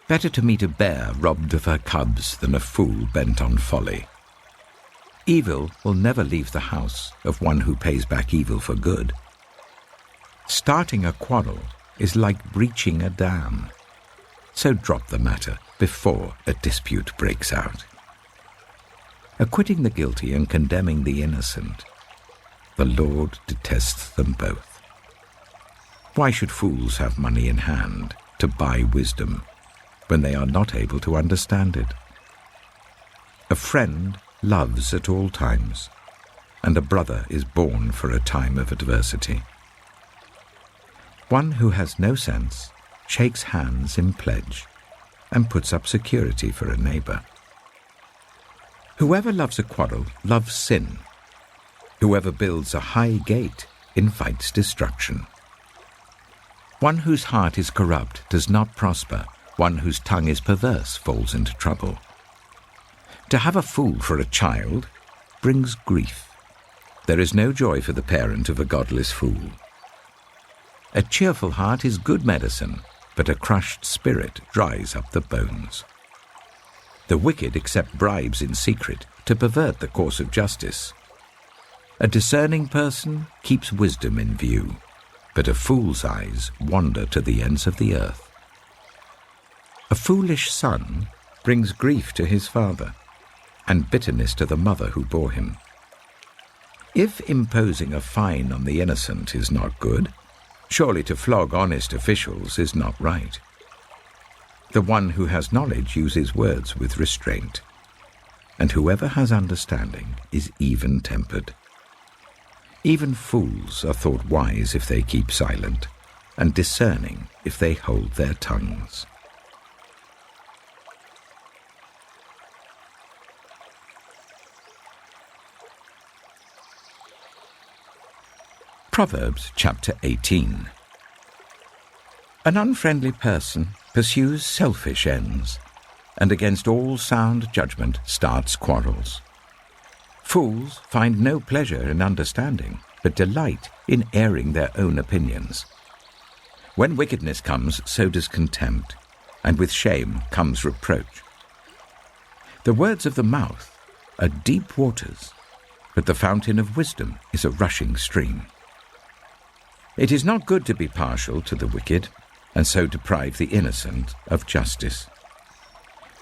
Better to meet a bear robbed of her cubs than a fool bent on folly. Evil will never leave the house of one who pays back evil for good. Starting a quarrel is like breaching a dam. So drop the matter before a dispute breaks out. Acquitting the guilty and condemning the innocent, the Lord detests them both. Why should fools have money in hand to buy wisdom when they are not able to understand it? A friend loves at all times, and a brother is born for a time of adversity. One who has no sense shakes hands in pledge and puts up security for a neighbor. Whoever loves a quarrel loves sin. Whoever builds a high gate invites destruction. One whose heart is corrupt does not prosper. One whose tongue is perverse falls into trouble. To have a fool for a child brings grief. There is no joy for the parent of a godless fool. A cheerful heart is good medicine, but a crushed spirit dries up the bones. The wicked accept bribes in secret to pervert the course of justice. A discerning person keeps wisdom in view, but a fool's eyes wander to the ends of the earth. A foolish son brings grief to his father, and bitterness to the mother who bore him. If imposing a fine on the innocent is not good, Surely to flog honest officials is not right. The one who has knowledge uses words with restraint, and whoever has understanding is even-tempered. Even fools are thought wise if they keep silent, and discerning if they hold their tongues. Proverbs Chapter 18. An unfriendly person pursues selfish ends, and against all sound judgment starts quarrels. Fools find no pleasure in understanding, but delight in airing their own opinions. When wickedness comes, so does contempt, and with shame comes reproach. The words of the mouth are deep waters, but the fountain of wisdom is a rushing stream. It is not good to be partial to the wicked, and so deprive the innocent of justice.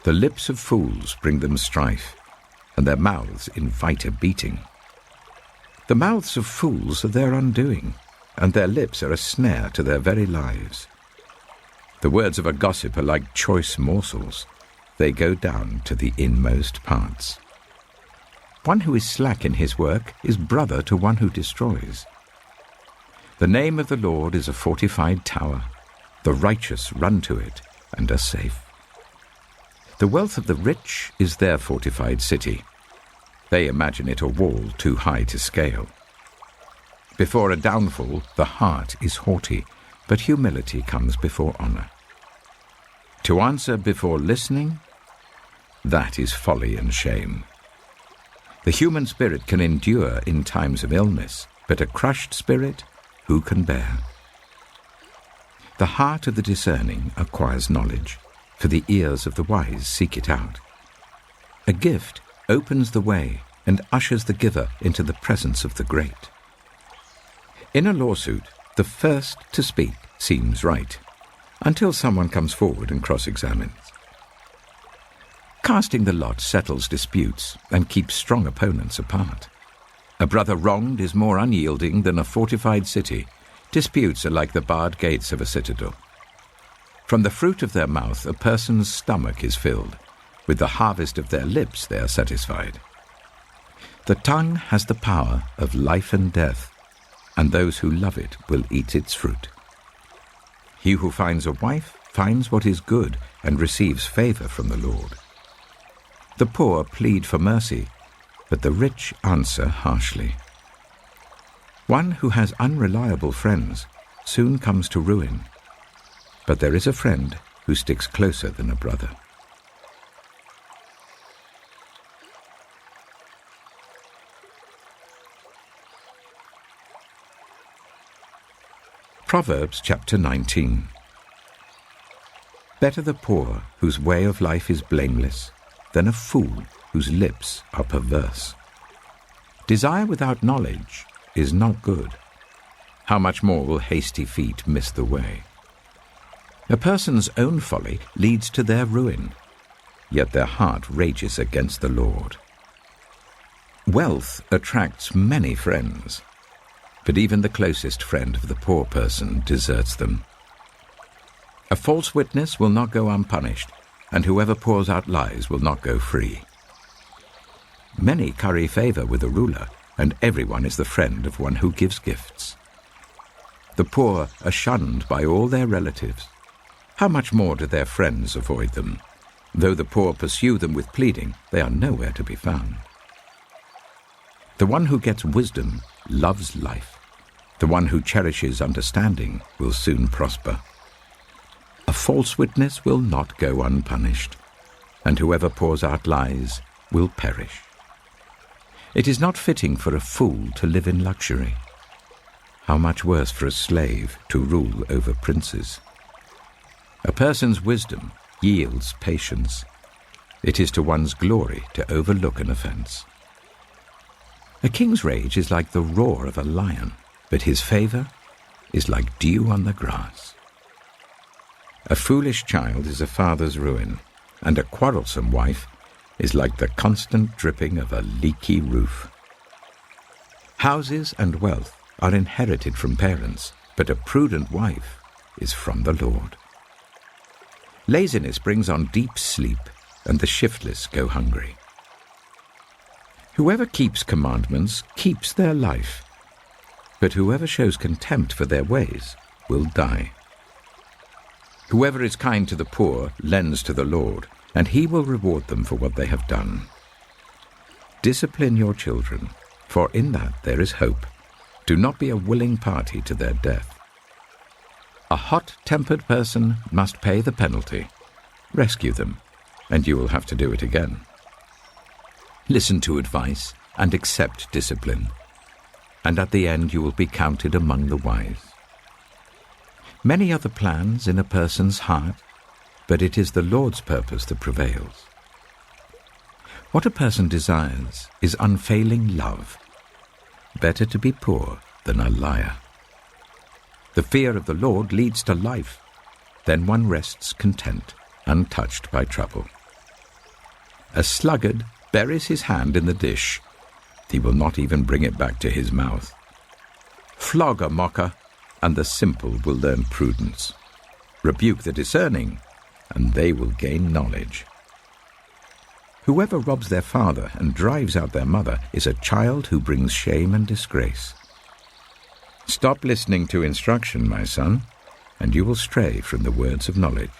The lips of fools bring them strife, and their mouths invite a beating. The mouths of fools are their undoing, and their lips are a snare to their very lives. The words of a gossip are like choice morsels. They go down to the inmost parts. One who is slack in his work is brother to one who destroys. The name of the Lord is a fortified tower. The righteous run to it and are safe. The wealth of the rich is their fortified city. They imagine it a wall too high to scale. Before a downfall, the heart is haughty, but humility comes before honor. To answer before listening, that is folly and shame. The human spirit can endure in times of illness, but a crushed spirit who can bear? The heart of the discerning acquires knowledge, for the ears of the wise seek it out. A gift opens the way and ushers the giver into the presence of the great. In a lawsuit, the first to speak seems right, until someone comes forward and cross-examines. Casting the lot settles disputes and keeps strong opponents apart. A brother wronged is more unyielding than a fortified city. Disputes are like the barred gates of a citadel. From the fruit of their mouth a person's stomach is filled. With the harvest of their lips they are satisfied. The tongue has the power of life and death, and those who love it will eat its fruit. He who finds a wife finds what is good and receives favor from the Lord. The poor plead for mercy, but the rich answer harshly. One who has unreliable friends soon comes to ruin, but there is a friend who sticks closer than a brother. Proverbs Chapter 19. Better the poor whose way of life is blameless than a fool whose lips are perverse. Desire without knowledge is not good. How much more will hasty feet miss the way? A person's own folly leads to their ruin, yet their heart rages against the Lord. Wealth attracts many friends, but even the closest friend of the poor person deserts them. A false witness will not go unpunished, and whoever pours out lies will not go free. Many curry favor with a ruler, and everyone is the friend of one who gives gifts. The poor are shunned by all their relatives. How much more do their friends avoid them? Though the poor pursue them with pleading, they are nowhere to be found. The one who gets wisdom loves life. The one who cherishes understanding will soon prosper. A false witness will not go unpunished, and whoever pours out lies will perish. It is not fitting for a fool to live in luxury. How much worse for a slave to rule over princes? A person's wisdom yields patience. It is to one's glory to overlook an offense. A king's rage is like the roar of a lion, but his favor is like dew on the grass. A foolish child is a father's ruin, and a quarrelsome wife is like the constant dripping of a leaky roof. Houses and wealth are inherited from parents, but a prudent wife is from the Lord. Laziness brings on deep sleep, and the shiftless go hungry. Whoever keeps commandments keeps their life, but whoever shows contempt for their ways will die. Whoever is kind to the poor lends to the Lord, and he will reward them for what they have done. Discipline your children, for in that there is hope. Do not be a willing party to their death. A hot-tempered person must pay the penalty. Rescue them, and you will have to do it again. Listen to advice and accept discipline, and at the end you will be counted among the wise. Many are the plans in a person's heart, but it is the Lord's purpose that prevails. What a person desires is unfailing love. Better to be poor than a liar. The fear of the Lord leads to life. Then one rests content, untouched by trouble. A sluggard buries his hand in the dish. He will not even bring it back to his mouth. Flog a mocker, and the simple will learn prudence. Rebuke the discerning, and they will gain knowledge. Whoever robs their father and drives out their mother is a child who brings shame and disgrace. Stop listening to instruction, my son, and you will stray from the words of knowledge.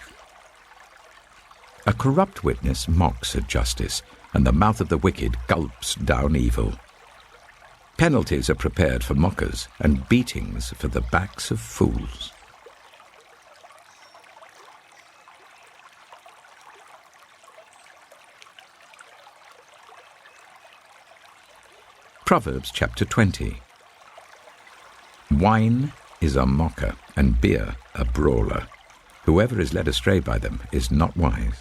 A corrupt witness mocks at justice, and the mouth of the wicked gulps down evil. Penalties are prepared for mockers, and beatings for the backs of fools. Proverbs Chapter 20. Wine is a mocker, and beer a brawler. Whoever is led astray by them is not wise.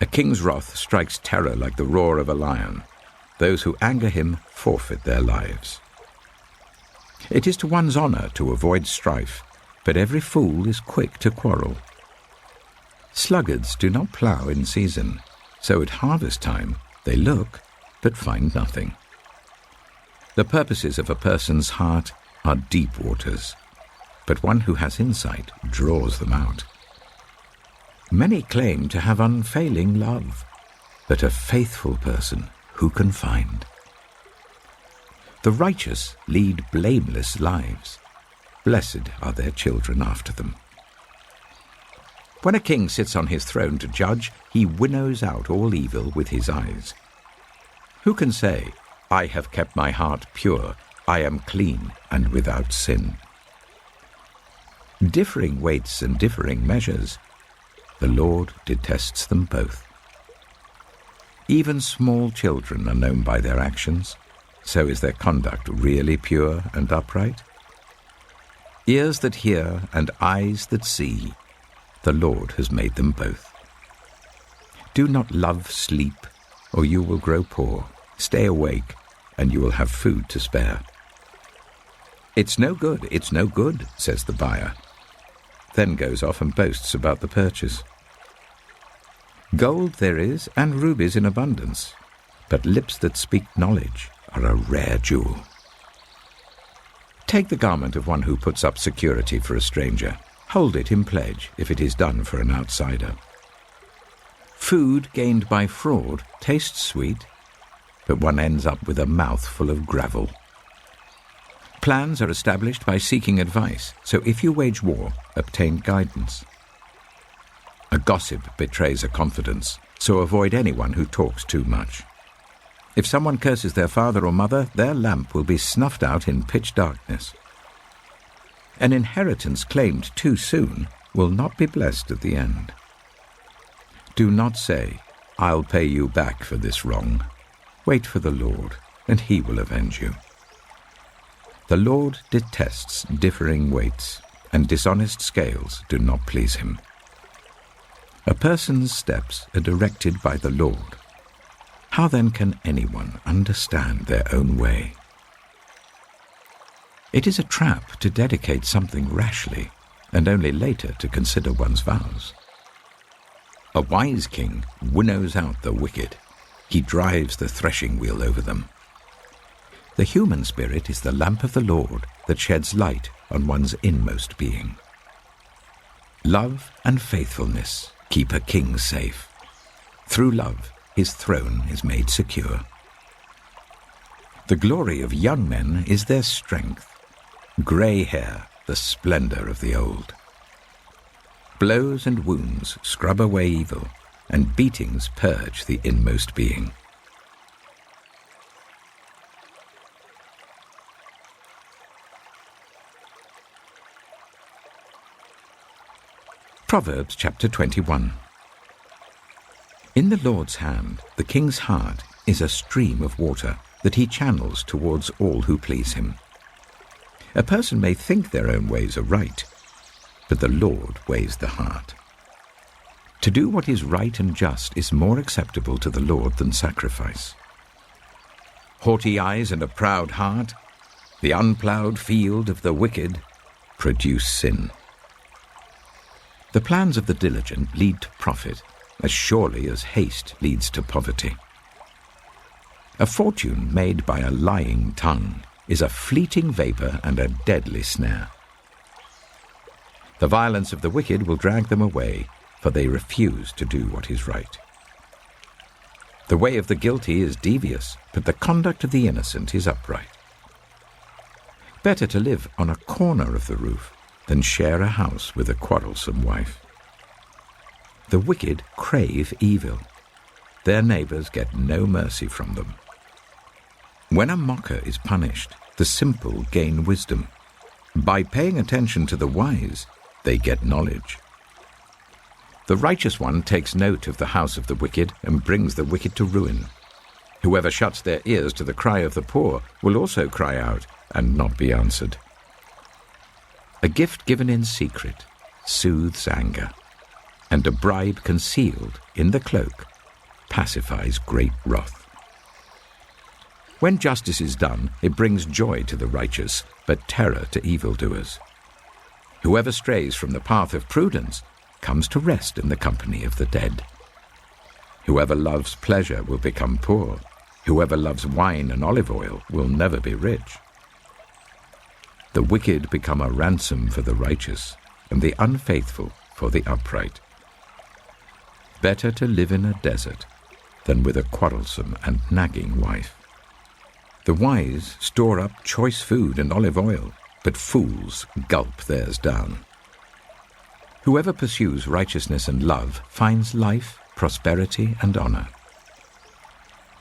A king's wrath strikes terror like the roar of a lion. Those who anger him forfeit their lives. It is to one's honor to avoid strife, but every fool is quick to quarrel. Sluggards do not plough in season, so at harvest time they look but find nothing. The purposes of a person's heart are deep waters, but one who has insight draws them out. Many claim to have unfailing love, but a faithful person who can find? The righteous lead blameless lives. Blessed are their children after them. When a king sits on his throne to judge, he winnows out all evil with his eyes. Who can say, I have kept my heart pure, I am clean and without sin? Differing weights and differing measures, the Lord detests them both. Even small children are known by their actions, so is their conduct really pure and upright? Ears that hear and eyes that see, the Lord has made them both. Do not love sleep, or you will grow poor. Stay awake, and you will have food to spare. It's no good, says the buyer, then goes off and boasts about the purchase. Gold there is, and rubies in abundance, but lips that speak knowledge are a rare jewel. Take the garment of one who puts up security for a stranger. Hold it in pledge if it is done for an outsider. Food gained by fraud tastes sweet, but one ends up with a mouth full of gravel. Plans are established by seeking advice, so if you wage war, obtain guidance. A gossip betrays a confidence, so avoid anyone who talks too much. If someone curses their father or mother, their lamp will be snuffed out in pitch darkness. An inheritance claimed too soon will not be blessed at the end. Do not say, I'll pay you back for this wrong. Wait for the Lord, and he will avenge you. The Lord detests differing weights, and dishonest scales do not please him. A person's steps are directed by the Lord. How then can anyone understand their own way? It is a trap to dedicate something rashly, and only later to consider one's vows. A wise king winnows out the wicked. He drives the threshing wheel over them. The human spirit is the lamp of the Lord that sheds light on one's inmost being. Love and faithfulness keep a king safe. Through love, his throne is made secure. The glory of young men is their strength, grey hair the splendor of the old. Blows and wounds scrub away evil, and beatings purge the inmost being. Proverbs Chapter 21. In the Lord's hand, the king's heart is a stream of water that he channels towards all who please him. A person may think their own ways are right, but the Lord weighs the heart. To do what is right and just is more acceptable to the Lord than sacrifice. Haughty eyes and a proud heart, the unploughed field of the wicked, produce sin. The plans of the diligent lead to profit, as surely as haste leads to poverty. A fortune made by a lying tongue is a fleeting vapor and a deadly snare. The violence of the wicked will drag them away, for they refuse to do what is right. The way of the guilty is devious, but the conduct of the innocent is upright. Better to live on a corner of the roof than share a house with a quarrelsome wife. The wicked crave evil. Their neighbors get no mercy from them. When a mocker is punished, the simple gain wisdom. By paying attention to the wise, they get knowledge. The righteous one takes note of the house of the wicked and brings the wicked to ruin. Whoever shuts their ears to the cry of the poor will also cry out and not be answered. A gift given in secret soothes anger, and a bribe concealed in the cloak pacifies great wrath. When justice is done, it brings joy to the righteous, but terror to evildoers. Whoever strays from the path of prudence comes to rest in the company of the dead. Whoever loves pleasure will become poor. Whoever loves wine and olive oil will never be rich. The wicked become a ransom for the righteous, and the unfaithful for the upright. Better to live in a desert than with a quarrelsome and nagging wife. The wise store up choice food and olive oil, but fools gulp theirs down. Whoever pursues righteousness and love finds life, prosperity, and honor.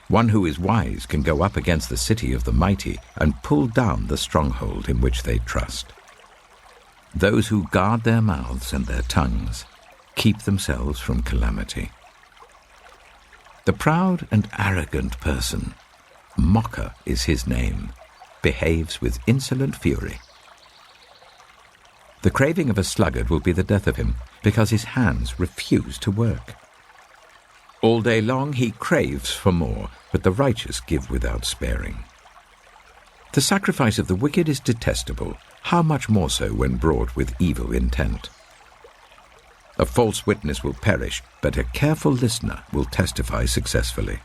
One who is wise can go up against the city of the mighty and pull down the stronghold in which they trust. Those who guard their mouths and their tongues keep themselves from calamity. The proud and arrogant person, mocker is his name, behaves with insolent fury. The craving of a sluggard will be the death of him, because his hands refuse to work. All day long he craves for more, but the righteous give without sparing. The sacrifice of the wicked is detestable, how much more so when brought with evil intent. A false witness will perish, but a careful listener will testify successfully.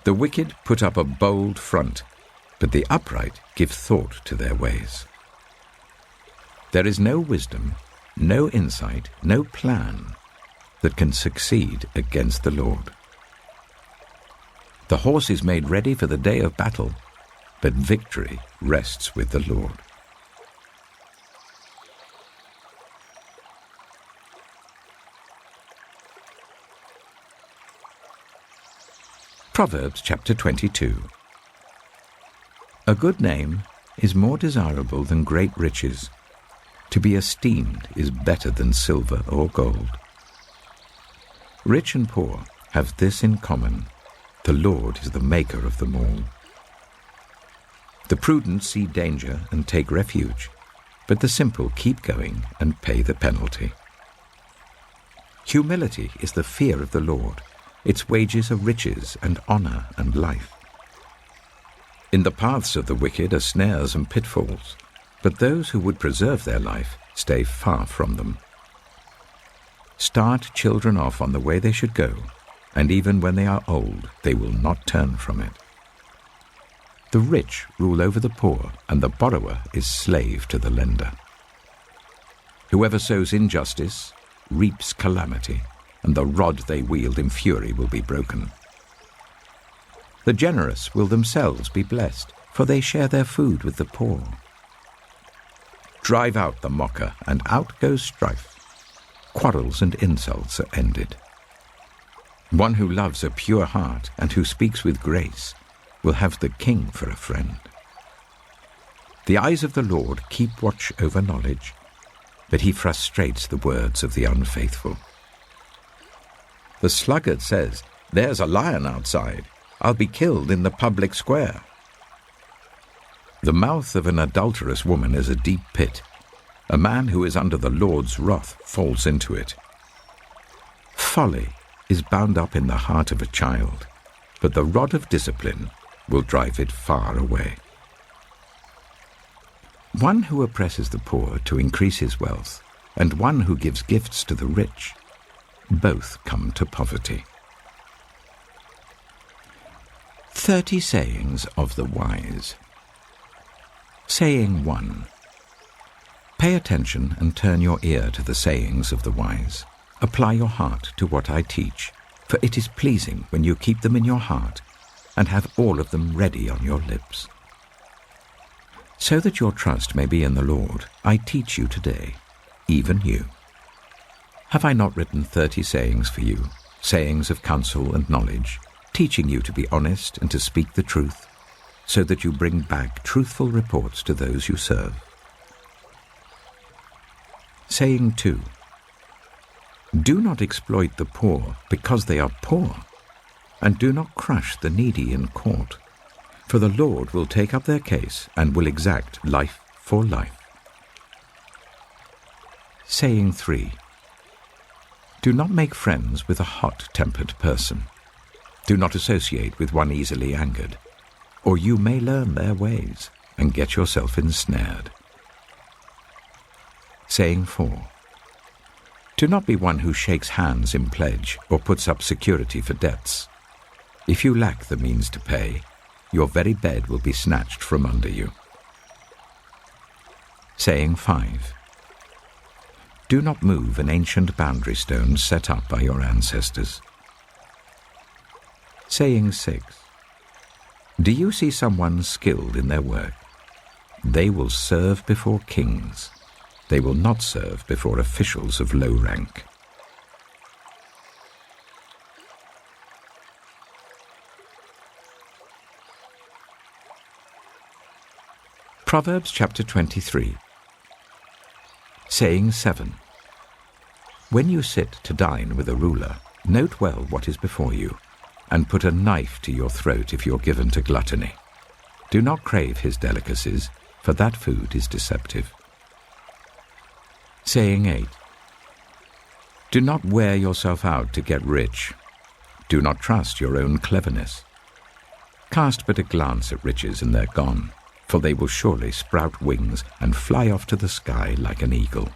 The wicked put up a bold front, but the upright give thought to their ways. There is no wisdom, no insight, no plan that can succeed against the Lord. The horse is made ready for the day of battle, but victory rests with the Lord. Proverbs Chapter 22. A good name is more desirable than great riches. To be esteemed is better than silver or gold. Rich and poor have this in common: the Lord is the maker of them all. The prudent see danger and take refuge, but the simple keep going and pay the penalty. Humility is the fear of the Lord. Its wages are riches and honor and life. In the paths of the wicked are snares and pitfalls, but those who would preserve their life stay far from them. Start children off on the way they should go, and even when they are old, they will not turn from it. The rich rule over the poor, and the borrower is slave to the lender. Whoever sows injustice reaps calamity, and the rod they wield in fury will be broken. The generous will themselves be blessed, for they share their food with the poor. Drive out the mocker, and out goes strife. Quarrels and insults are ended. One who loves a pure heart and who speaks with grace will have the king for a friend. The eyes of the Lord keep watch over knowledge, but he frustrates the words of the unfaithful. The sluggard says, "There's a lion outside. I'll be killed in the public square." The mouth of an adulterous woman is a deep pit. A man who is under the Lord's wrath falls into it. Folly is bound up in the heart of a child, but the rod of discipline will drive it far away. One who oppresses the poor to increase his wealth, and one who gives gifts to the rich, both come to poverty. 30 sayings of the wise. Saying 1. Pay attention and turn your ear to the sayings of the wise. Apply your heart to what I teach, for it is pleasing when you keep them in your heart and have all of them ready on your lips. So that your trust may be in the Lord, I teach you today, even you. Have I not written 30 sayings for you, sayings of counsel and knowledge, teaching you to be honest and to speak the truth, so that you bring back truthful reports to those you serve? Saying 2. Do not exploit the poor because they are poor, and do not crush the needy in court, for the Lord will take up their case and will exact life for life. Saying 3. Do not make friends with a hot-tempered person. Do not associate with one easily angered, or you may learn their ways and get yourself ensnared. Saying 4. Do not be one who shakes hands in pledge or puts up security for debts. If you lack the means to pay, your very bed will be snatched from under you. Saying 5. Do not move an ancient boundary stone set up by your ancestors. Saying 6. Do you see someone skilled in their work? They will serve before kings. They will not serve before officials of low rank. Proverbs Chapter 23. Saying 7. When you sit to dine with a ruler, note well what is before you, and put a knife to your throat if you're given to gluttony. Do not crave his delicacies, for that food is deceptive. Saying 8. Do not wear yourself out to get rich. Do not trust your own cleverness. Cast but a glance at riches and they're gone, for they will surely sprout wings and fly off to the sky like an eagle.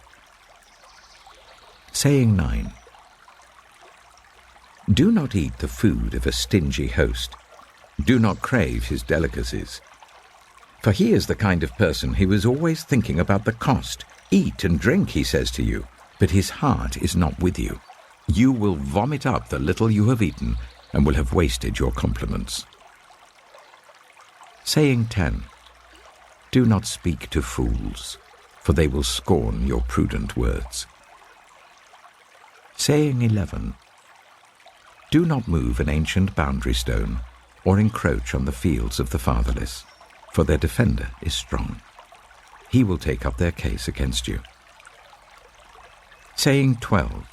Saying 9. Do not eat the food of a stingy host. Do not crave his delicacies. For he is the kind of person who is always thinking about the cost. Eat and drink, he says to you, but his heart is not with you. You will vomit up the little you have eaten and will have wasted your compliments. Saying 10. Do not speak to fools, for they will scorn your prudent words. Saying 11. Do not move an ancient boundary stone or encroach on the fields of the fatherless, for their defender is strong. He will take up their case against you. Saying 12.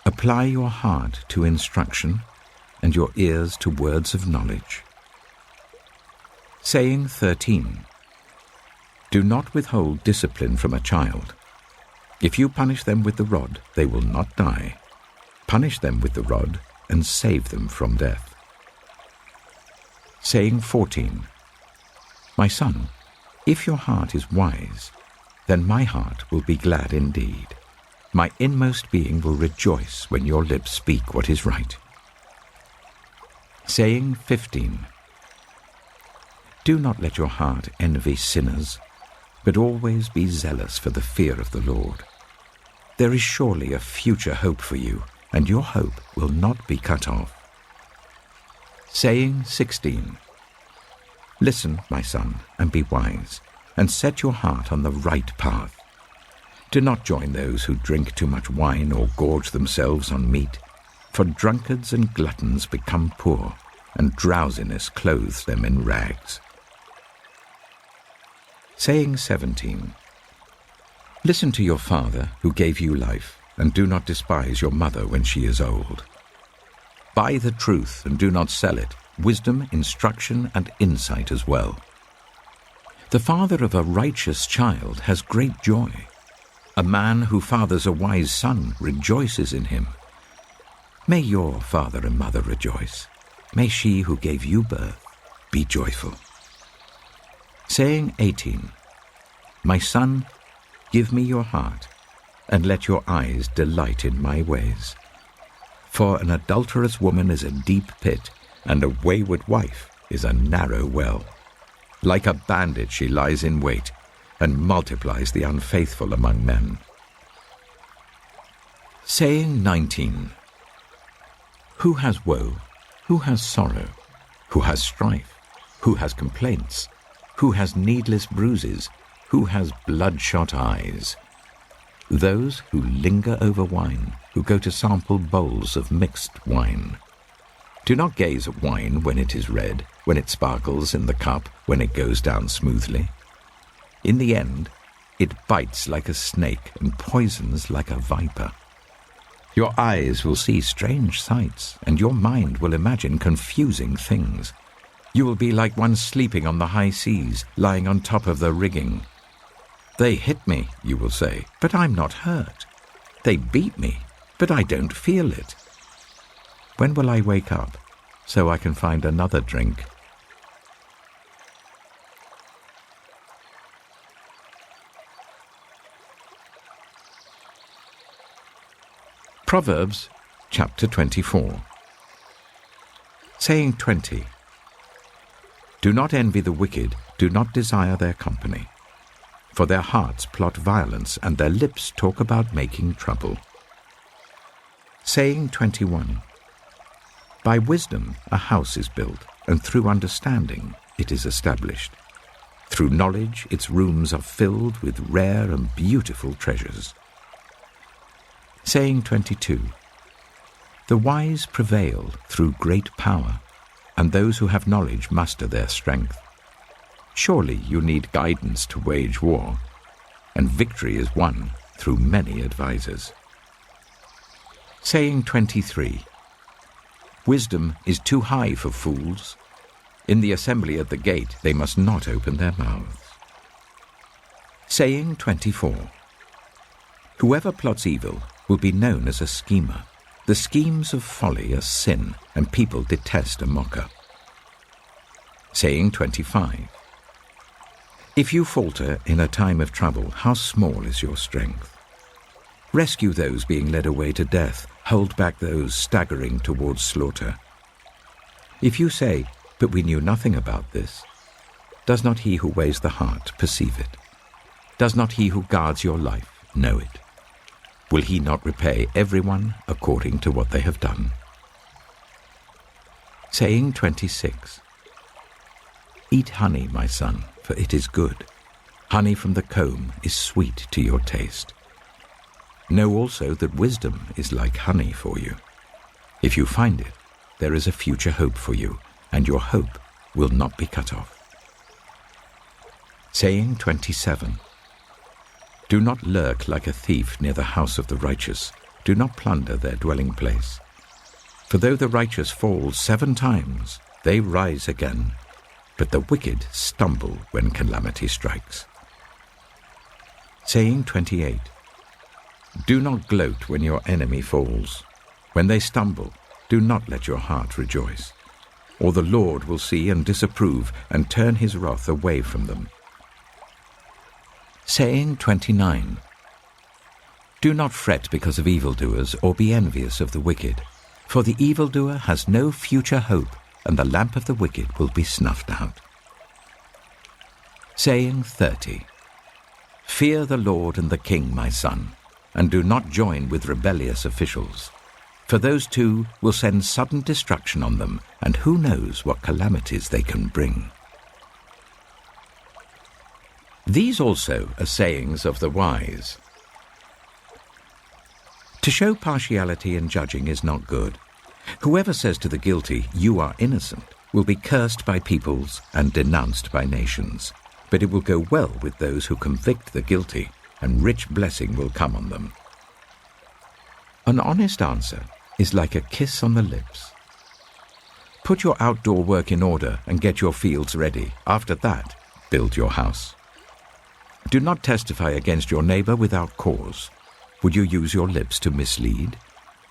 Apply your heart to instruction and your ears to words of knowledge. Saying 13. Do not withhold discipline from a child. If you punish them with the rod, they will not die. Punish them with the rod and save them from death. Saying 14. My son, if your heart is wise, then my heart will be glad indeed. My inmost being will rejoice when your lips speak what is right. Saying 15. Do not let your heart envy sinners, but always be zealous for the fear of the Lord. There is surely a future hope for you, and your hope will not be cut off. Saying 16. Listen, my son, and be wise, and set your heart on the right path. Do not join those who drink too much wine or gorge themselves on meat, for drunkards and gluttons become poor, and drowsiness clothes them in rags. Saying 17. Listen to your father who gave you life, and do not despise your mother when she is old. Buy the truth and do not sell it, wisdom, instruction, and insight as well. The father of a righteous child has great joy. A man who fathers a wise son rejoices in him. May your father and mother rejoice. May she who gave you birth be joyful. Saying 18. My son, give me your heart, and let your eyes delight in my ways. For an adulterous woman is a deep pit, and a wayward wife is a narrow well. Like a bandit she lies in wait, and multiplies the unfaithful among men. Saying 19. Who has woe? Who has sorrow? Who has strife? Who has complaints? Who has needless bruises? Who has bloodshot eyes? Those who linger over wine, who go to sample bowls of mixed wine. Do not gaze at wine when it is red, when it sparkles in the cup, when it goes down smoothly. In the end, it bites like a snake and poisons like a viper. Your eyes will see strange sights, and your mind will imagine confusing things. You will be like one sleeping on the high seas, lying on top of the rigging. They hit me, you will say, but I'm not hurt. They beat me, but I don't feel it. When will I wake up, so I can find another drink? Proverbs Chapter 24. Saying 20. Do not envy the wicked, do not desire their company. For their hearts plot violence, and their lips talk about making trouble. Saying 21. By wisdom a house is built, and through understanding it is established. Through knowledge its rooms are filled with rare and beautiful treasures. Saying 22. The wise prevail through great power, and those who have knowledge muster their strength. Surely you need guidance to wage war, and victory is won through many advisers. Saying 23. Wisdom is too high for fools. In the assembly at the gate they must not open their mouths. Saying 24. Whoever plots evil will be known as a schemer. The schemes of folly are sin, and people detest a mocker. Saying 25. If you falter in a time of trouble, how small is your strength? Rescue those being led away to death, hold back those staggering towards slaughter. If you say, but we knew nothing about this, does not he who weighs the heart perceive it? Does not he who guards your life know it? Will he not repay everyone according to what they have done? Saying 26. Eat honey, my son, for it is good. Honey from the comb is sweet to your taste. Know also that wisdom is like honey for you. If you find it, there is a future hope for you, and your hope will not be cut off. Saying 27. Do not lurk like a thief near the house of the righteous. Do not plunder their dwelling place. For though the righteous fall 7 times, they rise again, but the wicked stumble when calamity strikes. Saying 28. Do not gloat when your enemy falls. When they stumble, do not let your heart rejoice. Or the Lord will see and disapprove and turn his wrath away from them. Saying 29. Do not fret because of evildoers, or be envious of the wicked. For the evildoer has no future hope, and the lamp of the wicked will be snuffed out. Saying 30. Fear the Lord and the King, my son, and do not join with rebellious officials, for those two will send sudden destruction on them, and who knows what calamities they can bring. These also are sayings of the wise. To show partiality in judging is not good. Whoever says to the guilty, "You are innocent," will be cursed by peoples and denounced by nations. But it will go well with those who convict the guilty, and rich blessing will come on them. An honest answer is like a kiss on the lips. Put your outdoor work in order and get your fields ready. After that, build your house. Do not testify against your neighbor without cause. Would you use your lips to mislead?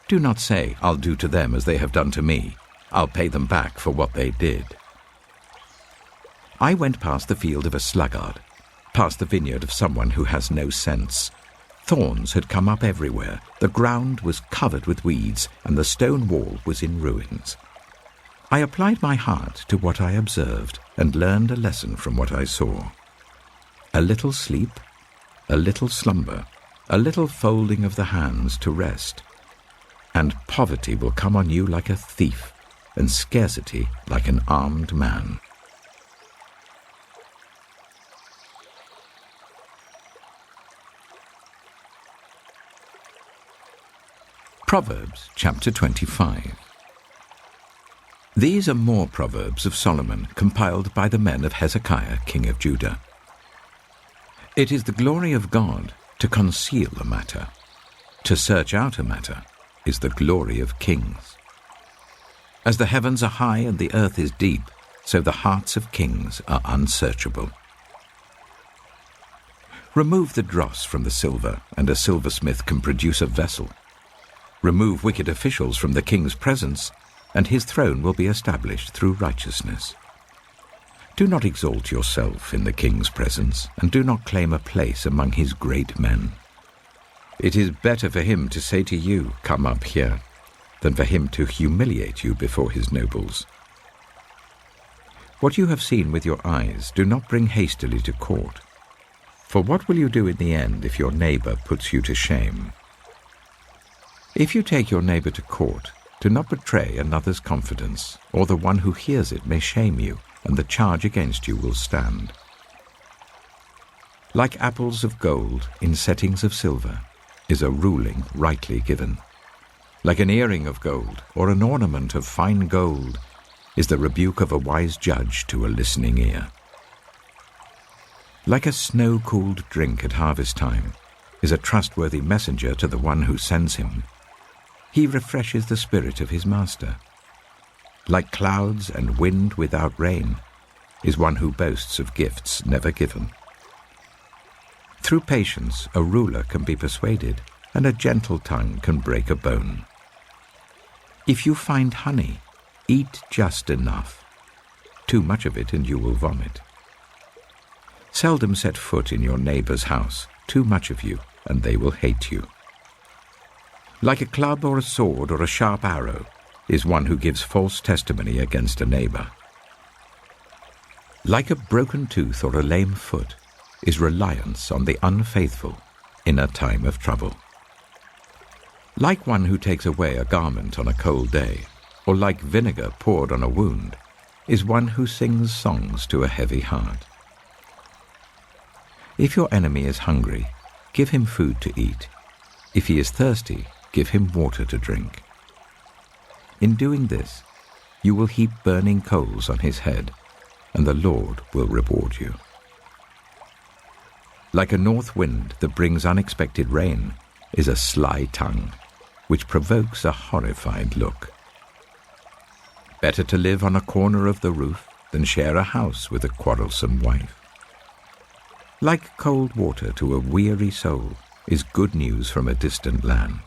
Do not say, "I'll do to them as they have done to me. I'll pay them back for what they did." I went past the field of a sluggard, past the vineyard of someone who has no sense. Thorns had come up everywhere, the ground was covered with weeds, and the stone wall was in ruins. I applied my heart to what I observed and learned a lesson from what I saw. A little sleep, a little slumber, a little folding of the hands to rest, and poverty will come on you like a thief, and scarcity like an armed man. Proverbs Chapter 25. These are more Proverbs of Solomon, compiled by the men of Hezekiah, king of Judah. It is the glory of God to conceal a matter. To search out a matter is the glory of kings. As the heavens are high and the earth is deep, so the hearts of kings are unsearchable. Remove the dross from the silver, and a silversmith can produce a vessel. Remove wicked officials from the king's presence, and his throne will be established through righteousness. Do not exalt yourself in the king's presence, and do not claim a place among his great men. It is better for him to say to you, "Come up here," than for him to humiliate you before his nobles. What you have seen with your eyes, do not bring hastily to court. For what will you do in the end if your neighbor puts you to shame? If you take your neighbor to court, do not betray another's confidence, or the one who hears it may shame you, and the charge against you will stand. Like apples of gold in settings of silver is a ruling rightly given. Like an earring of gold or an ornament of fine gold is the rebuke of a wise judge to a listening ear. Like a snow-cooled drink at harvest time is a trustworthy messenger to the one who sends him. He refreshes the spirit of his master. Like clouds and wind without rain is one who boasts of gifts never given. Through patience a ruler can be persuaded, and a gentle tongue can break a bone. If you find honey, eat just enough. Too much of it and you will vomit. Seldom set foot in your neighbor's house. Too much of you and they will hate you. Like a club or a sword or a sharp arrow is one who gives false testimony against a neighbor. Like a broken tooth or a lame foot is reliance on the unfaithful in a time of trouble. Like one who takes away a garment on a cold day, or like vinegar poured on a wound, is one who sings songs to a heavy heart. If your enemy is hungry, give him food to eat. If he is thirsty, give him water to drink. In doing this, you will heap burning coals on his head, and the Lord will reward you. Like a north wind that brings unexpected rain is a sly tongue, which provokes a horrified look. Better to live on a corner of the roof than share a house with a quarrelsome wife. Like cold water to a weary soul is good news from a distant land.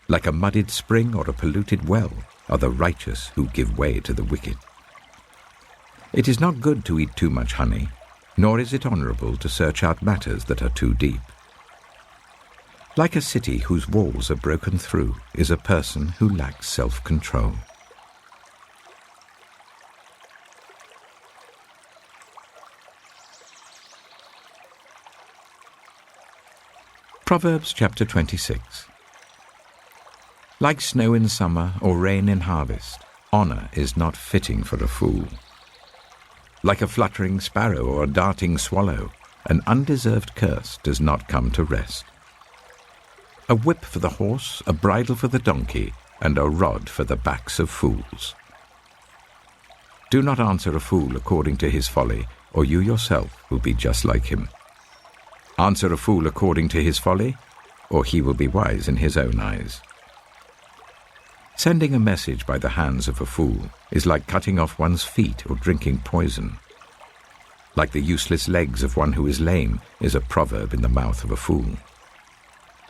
Like a muddied spring or a polluted well are the righteous who give way to the wicked. It is not good to eat too much honey, nor is it honorable to search out matters that are too deep. Like a city whose walls are broken through is a person who lacks self-control. Proverbs Chapter 26. Like snow in summer or rain in harvest, honor is not fitting for a fool. Like a fluttering sparrow or a darting swallow, an undeserved curse does not come to rest. A whip for the horse, a bridle for the donkey, and a rod for the backs of fools. Do not answer a fool according to his folly, or you yourself will be just like him. Answer a fool according to his folly, or he will be wise in his own eyes. Sending a message by the hands of a fool is like cutting off one's feet or drinking poison. Like the useless legs of one who is lame is a proverb in the mouth of a fool.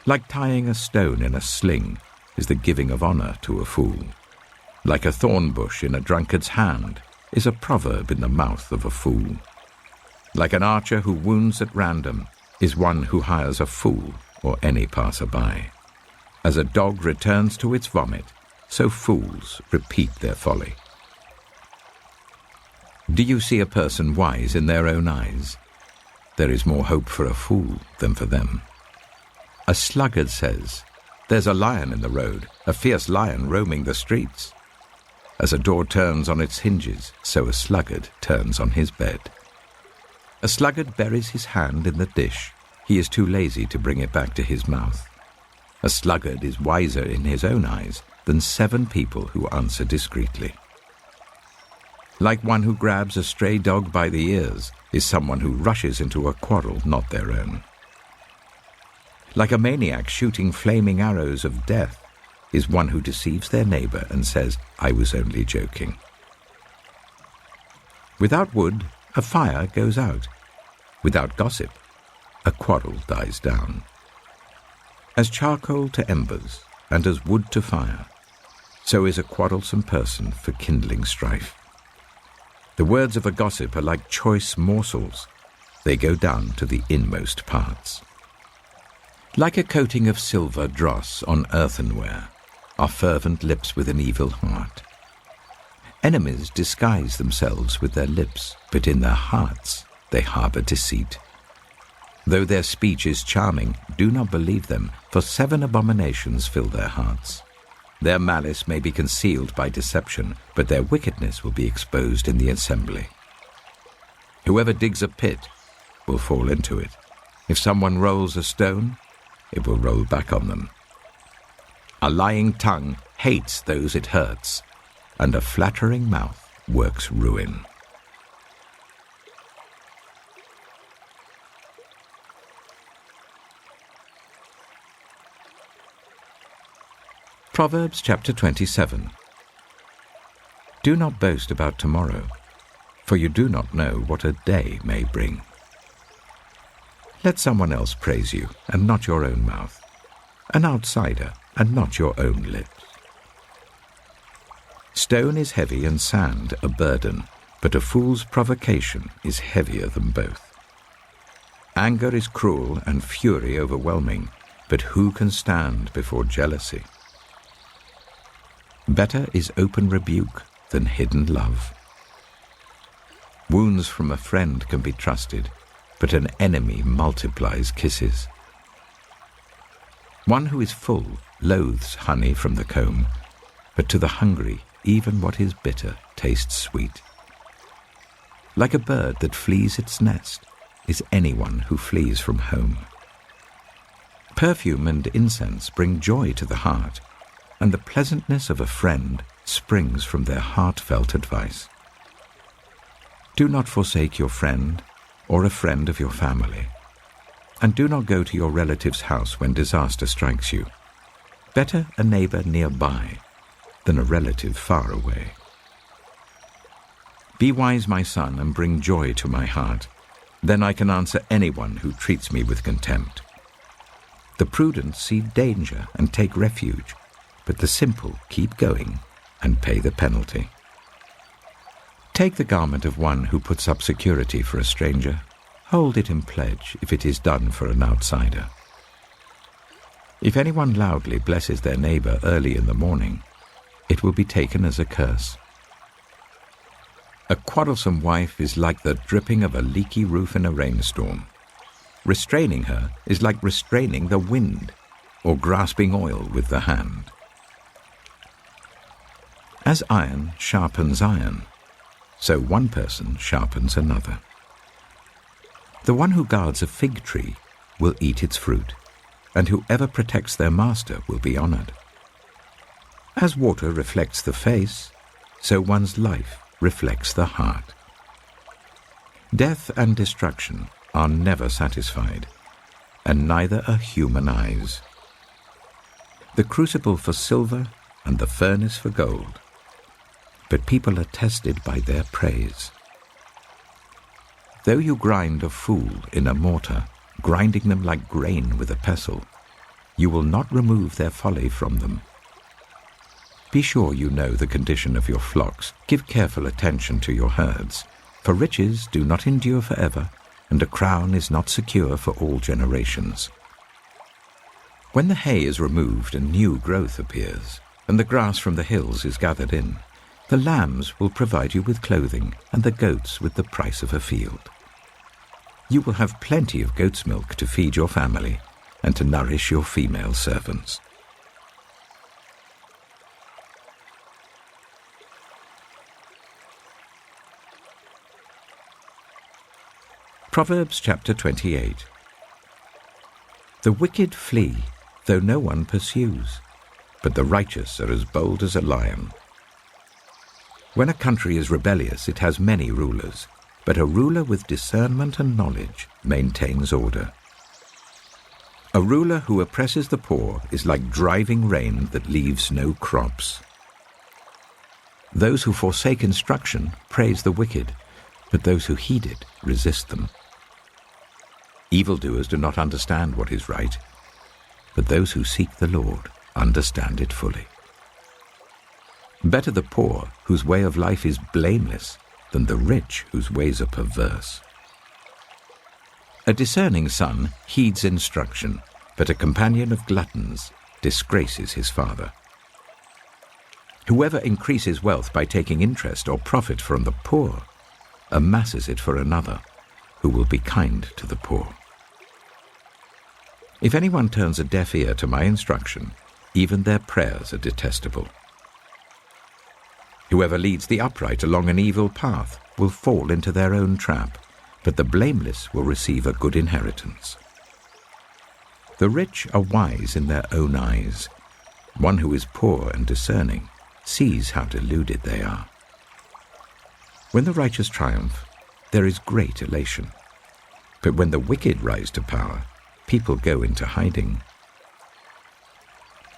Like tying a stone in a sling is the giving of honor to a fool. Like a thorn bush in a drunkard's hand is a proverb in the mouth of a fool. Like an archer who wounds at random is one who hires a fool or any passer-by. As a dog returns to its vomit, so fools repeat their folly. Do you see a person wise in their own eyes? There is more hope for a fool than for them. A sluggard says, "There's a lion in the road, a fierce lion roaming the streets." As a door turns on its hinges, so a sluggard turns on his bed. A sluggard buries his hand in the dish. He is too lazy to bring it back to his mouth. A sluggard is wiser in his own eyes than 7 people who answer discreetly. Like one who grabs a stray dog by the ears is someone who rushes into a quarrel not their own. Like a maniac shooting flaming arrows of death is one who deceives their neighbor and says, "I was only joking." Without wood, a fire goes out. Without gossip, a quarrel dies down. As charcoal to embers and as wood to fire, so is a quarrelsome person for kindling strife. The words of a gossip are like choice morsels. They go down to the inmost parts. Like a coating of silver dross on earthenware are fervent lips with an evil heart. Enemies disguise themselves with their lips, but in their hearts they harbor deceit. Though their speech is charming, do not believe them, for 7 abominations fill their hearts. Their malice may be concealed by deception, but their wickedness will be exposed in the assembly. Whoever digs a pit will fall into it. If someone rolls a stone, it will roll back on them. A lying tongue hates those it hurts, and a flattering mouth works ruin. Proverbs Chapter 27. Do not boast about tomorrow, for you do not know what a day may bring. Let someone else praise you, and not your own mouth, an outsider, and not your own lips. Stone is heavy and sand a burden, but a fool's provocation is heavier than both. Anger is cruel and fury overwhelming, but who can stand before jealousy? Better is open rebuke than hidden love. Wounds from a friend can be trusted, but an enemy multiplies kisses. One who is full loathes honey from the comb, but to the hungry even what is bitter tastes sweet. Like a bird that flees its nest is anyone who flees from home. Perfume and incense bring joy to the heart, and the pleasantness of a friend springs from their heartfelt advice. Do not forsake your friend or a friend of your family, and do not go to your relative's house when disaster strikes you. Better a neighbor nearby than a relative far away. Be wise, my son, and bring joy to my heart. Then I can answer anyone who treats me with contempt. The prudent see danger and take refuge, but the simple keep going and pay the penalty. Take the garment of one who puts up security for a stranger. Hold it in pledge if it is done for an outsider. If anyone loudly blesses their neighbor early in the morning, it will be taken as a curse. A quarrelsome wife is like the dripping of a leaky roof in a rainstorm. Restraining her is like restraining the wind or grasping oil with the hand. As iron sharpens iron, so one person sharpens another. The one who guards a fig tree will eat its fruit, and whoever protects their master will be honored. As water reflects the face, so one's life reflects the heart. Death and destruction are never satisfied, and neither are human eyes. The crucible for silver and the furnace for gold, but people are tested by their praise. Though you grind a fool in a mortar, grinding them like grain with a pestle, you will not remove their folly from them. Be sure you know the condition of your flocks. Give careful attention to your herds, for riches do not endure forever, and a crown is not secure for all generations. When the hay is removed and new growth appears, and the grass from the hills is gathered in, the lambs will provide you with clothing, and the goats with the price of a field. You will have plenty of goat's milk to feed your family and to nourish your female servants. Proverbs Chapter 28. The wicked flee, though no one pursues, but the righteous are as bold as a lion. When a country is rebellious, it has many rulers, but a ruler with discernment and knowledge maintains order. A ruler who oppresses the poor is like driving rain that leaves no crops. Those who forsake instruction praise the wicked, but those who heed it resist them. Evildoers do not understand what is right, but those who seek the Lord understand it fully. Better the poor, whose way of life is blameless, than the rich, whose ways are perverse. A discerning son heeds instruction, but a companion of gluttons disgraces his father. Whoever increases wealth by taking interest or profit from the poor amasses it for another, who will be kind to the poor. If anyone turns a deaf ear to my instruction, even their prayers are detestable. Whoever leads the upright along an evil path will fall into their own trap, but the blameless will receive a good inheritance. The rich are wise in their own eyes. One who is poor and discerning sees how deluded they are. When the righteous triumph, there is great elation. But when the wicked rise to power, people go into hiding.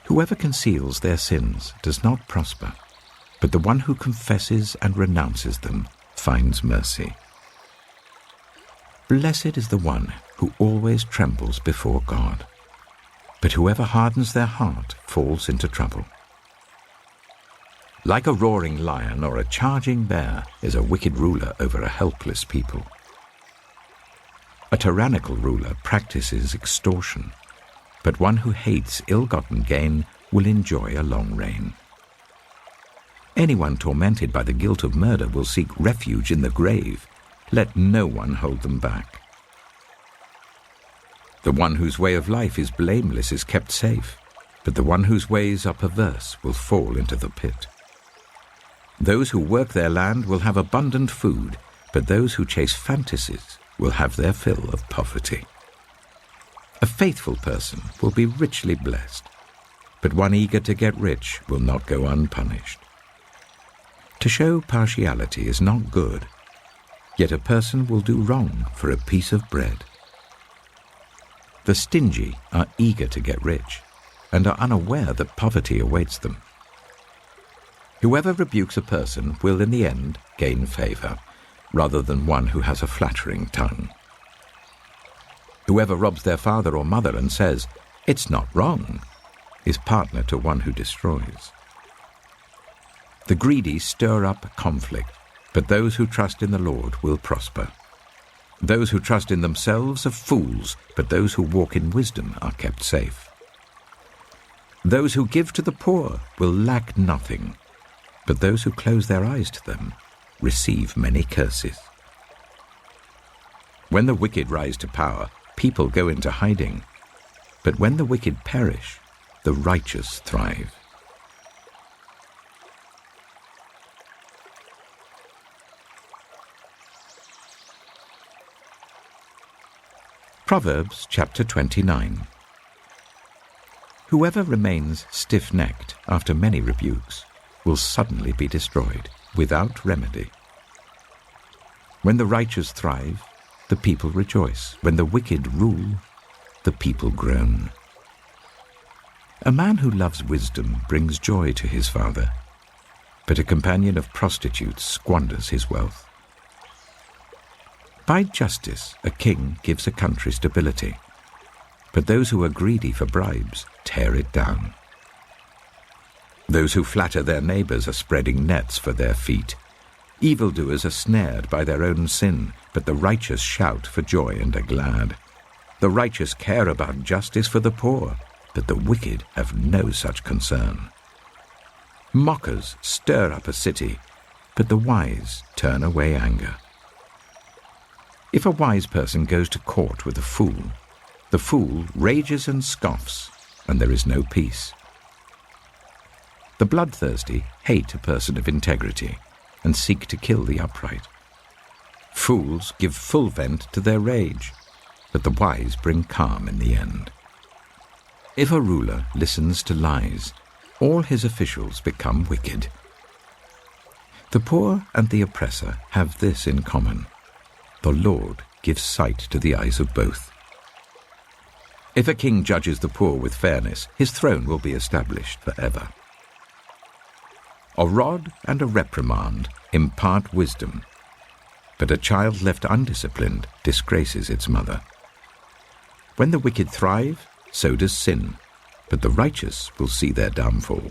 Whoever conceals their sins does not prosper, but the one who confesses and renounces them finds mercy. Blessed is the one who always trembles before God, but whoever hardens their heart falls into trouble. Like a roaring lion or a charging bear is a wicked ruler over a helpless people. A tyrannical ruler practices extortion, but one who hates ill-gotten gain will enjoy a long reign. Anyone tormented by the guilt of murder will seek refuge in the grave. Let no one hold them back. The one whose way of life is blameless is kept safe, but the one whose ways are perverse will fall into the pit. Those who work their land will have abundant food, but those who chase fantasies will have their fill of poverty. A faithful person will be richly blessed, but one eager to get rich will not go unpunished. To show partiality is not good, yet a person will do wrong for a piece of bread. The stingy are eager to get rich and are unaware that poverty awaits them. Whoever rebukes a person will in the end gain favor, rather than one who has a flattering tongue. Whoever robs their father or mother and says, "It's not wrong," is partner to one who destroys. The greedy stir up conflict, but those who trust in the Lord will prosper. Those who trust in themselves are fools, but those who walk in wisdom are kept safe. Those who give to the poor will lack nothing, but those who close their eyes to them receive many curses. When the wicked rise to power, people go into hiding, but when the wicked perish, the righteous thrive. Proverbs Chapter 29. Whoever remains stiff-necked after many rebukes will suddenly be destroyed without remedy. When the righteous thrive, the people rejoice. When the wicked rule, the people groan. A man who loves wisdom brings joy to his father, but a companion of prostitutes squanders his wealth. By justice, a king gives a country stability, but those who are greedy for bribes tear it down. Those who flatter their neighbors are spreading nets for their feet. Evildoers are snared by their own sin, but the righteous shout for joy and are glad. The righteous care about justice for the poor, but the wicked have no such concern. Mockers stir up a city, but the wise turn away anger. If a wise person goes to court with the fool rages and scoffs, and there is no peace. The bloodthirsty hate a person of integrity and seek to kill the upright. Fools give full vent to their rage, but the wise bring calm in the end. If a ruler listens to lies, all his officials become wicked. The poor and the oppressor have this in common: the Lord gives sight to the eyes of both. If a king judges the poor with fairness, his throne will be established forever. A rod and a reprimand impart wisdom, but a child left undisciplined disgraces its mother. When the wicked thrive, so does sin, but the righteous will see their downfall.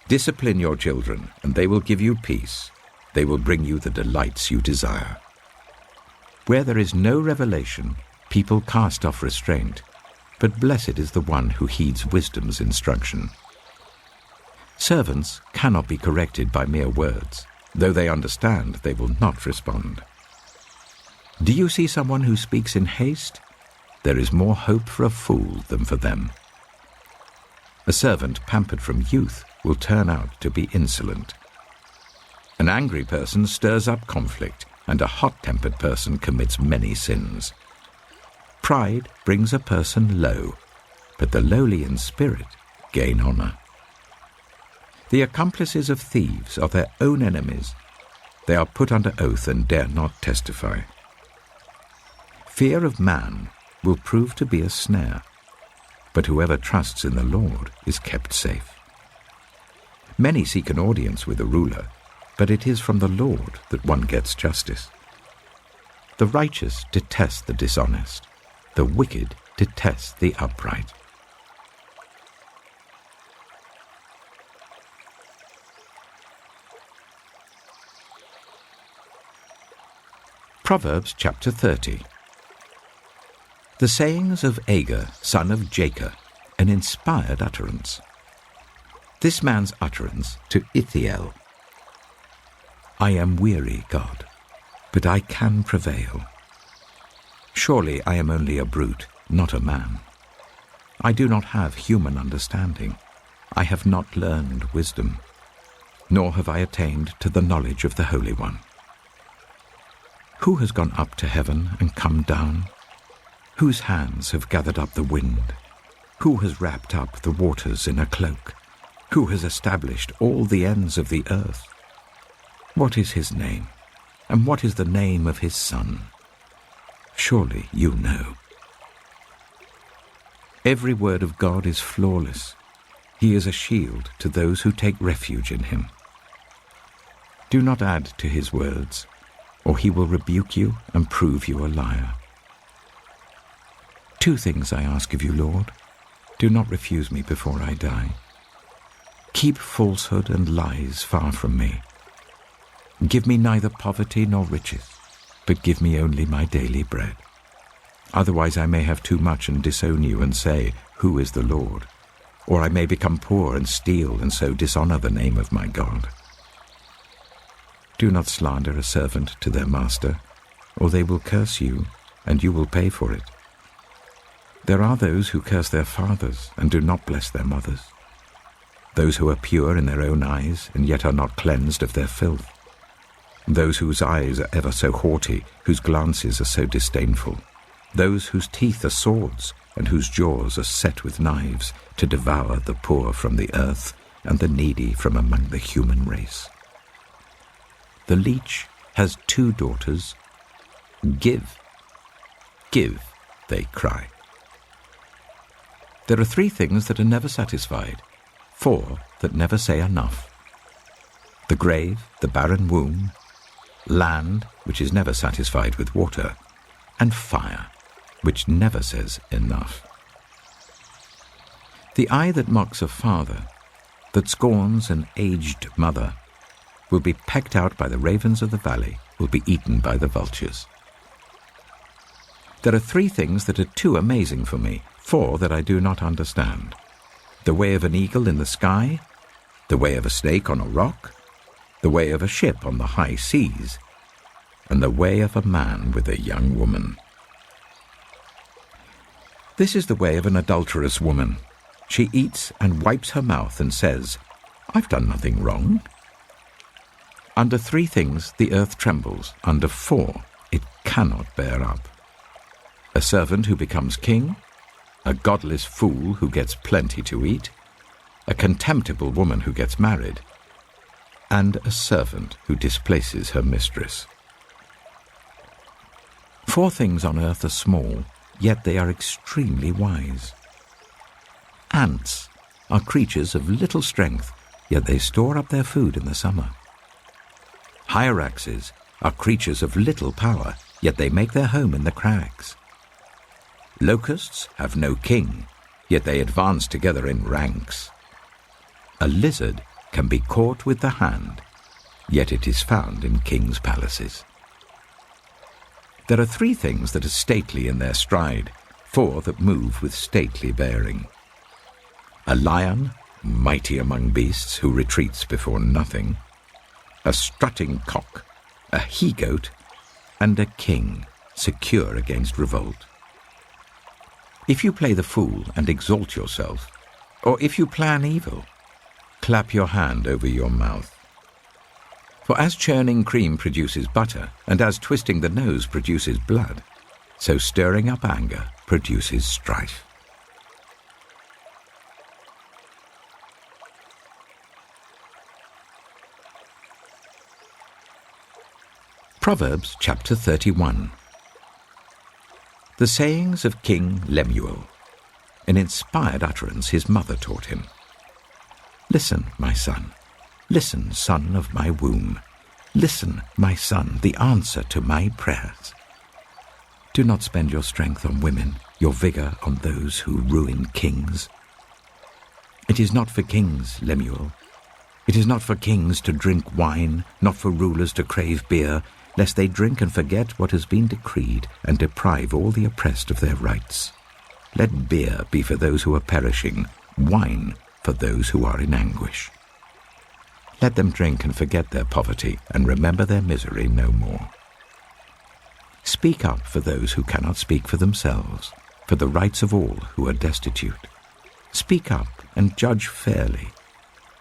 Discipline your children, and they will give you peace. They will bring you the delights you desire. Where there is no revelation, people cast off restraint, but blessed is the one who heeds wisdom's instruction. Servants cannot be corrected by mere words. Though they understand, they will not respond. Do you see someone who speaks in haste? There is more hope for a fool than for them. A servant pampered from youth will turn out to be insolent. An angry person stirs up conflict, and a hot-tempered person commits many sins. Pride brings a person low, but the lowly in spirit gain honor. The accomplices of thieves are their own enemies. They are put under oath and dare not testify. Fear of man will prove to be a snare, but whoever trusts in the Lord is kept safe. Many seek an audience with a ruler, but it is from the Lord that one gets justice. The righteous detest the dishonest. The wicked detest the upright. Proverbs Chapter 30. The sayings of Agur, son of Jacob, an inspired utterance. This man's utterance to Ithiel: I am weary, God, but I can prevail. Surely I am only a brute, not a man. I do not have human understanding. I have not learned wisdom, nor have I attained to the knowledge of the Holy One. Who has gone up to heaven and come down? Whose hands have gathered up the wind? Who has wrapped up the waters in a cloak? Who has established all the ends of the earth? What is his name, and what is the name of his son? Surely you know. Every word of God is flawless. He is a shield to those who take refuge in him. Do not add to his words, or he will rebuke you and prove you a liar. 2 things I ask of you, Lord. Do not refuse me before I die. Keep falsehood and lies far from me. Give me neither poverty nor riches, but give me only my daily bread. Otherwise I may have too much and disown you and say, Who is the Lord? Or I may become poor and steal and so dishonor the name of my God. Do not slander a servant to their master, or they will curse you, and you will pay for it. There are those who curse their fathers and do not bless their mothers, those who are pure in their own eyes and yet are not cleansed of their filth, those whose eyes are ever so haughty, whose glances are so disdainful, those whose teeth are swords and whose jaws are set with knives, to devour the poor from the earth and the needy from among the human race. The leech has 2 daughters. Give, give, they cry. There are 3 things that are never satisfied, 4 that never say enough. The grave, the barren womb, land, which is never satisfied with water, and fire, which never says enough. The eye that mocks a father, that scorns an aged mother, will be pecked out by the ravens of the valley, will be eaten by the vultures. There are 3 things that are too amazing for me, 4 that I do not understand. The way of an eagle in the sky, the way of a snake on a rock, the way of a ship on the high seas, and the way of a man with a young woman. This is the way of an adulterous woman. She eats and wipes her mouth and says, "I've done nothing wrong." Under 3 things the earth trembles, under 4 it cannot bear up. A servant who becomes king, a godless fool who gets plenty to eat, a contemptible woman who gets married, and a servant who displaces her mistress. 4 things on earth are small, yet they are extremely wise. Ants are creatures of little strength, yet they store up their food in the summer. Hyraxes are creatures of little power, yet they make their home in the crags. Locusts have no king, yet they advance together in ranks. A lizard can be caught with the hand, yet it is found in kings' palaces. There are 3 things that are stately in their stride, 4 that move with stately bearing. A lion, mighty among beasts, who retreats before nothing, a strutting cock, a he-goat, and a king, secure against revolt. If you play the fool and exalt yourself, or if you plan evil, clap your hand over your mouth. For as churning cream produces butter, and as twisting the nose produces blood, so stirring up anger produces strife. Proverbs Chapter 31. The sayings of King Lemuel. An inspired utterance his mother taught him. Listen, my son. Listen, son of my womb. Listen, my son, the answer to my prayers. Do not spend your strength on women, your vigor on those who ruin kings. It is not for kings, Lemuel. It is not for kings to drink wine, not for rulers to crave beer, lest they drink and forget what has been decreed and deprive all the oppressed of their rights. Let beer be for those who are perishing, wine for those who are in anguish. Let them drink and forget their poverty and remember their misery no more. Speak up for those who cannot speak for themselves, for the rights of all who are destitute. Speak up and judge fairly.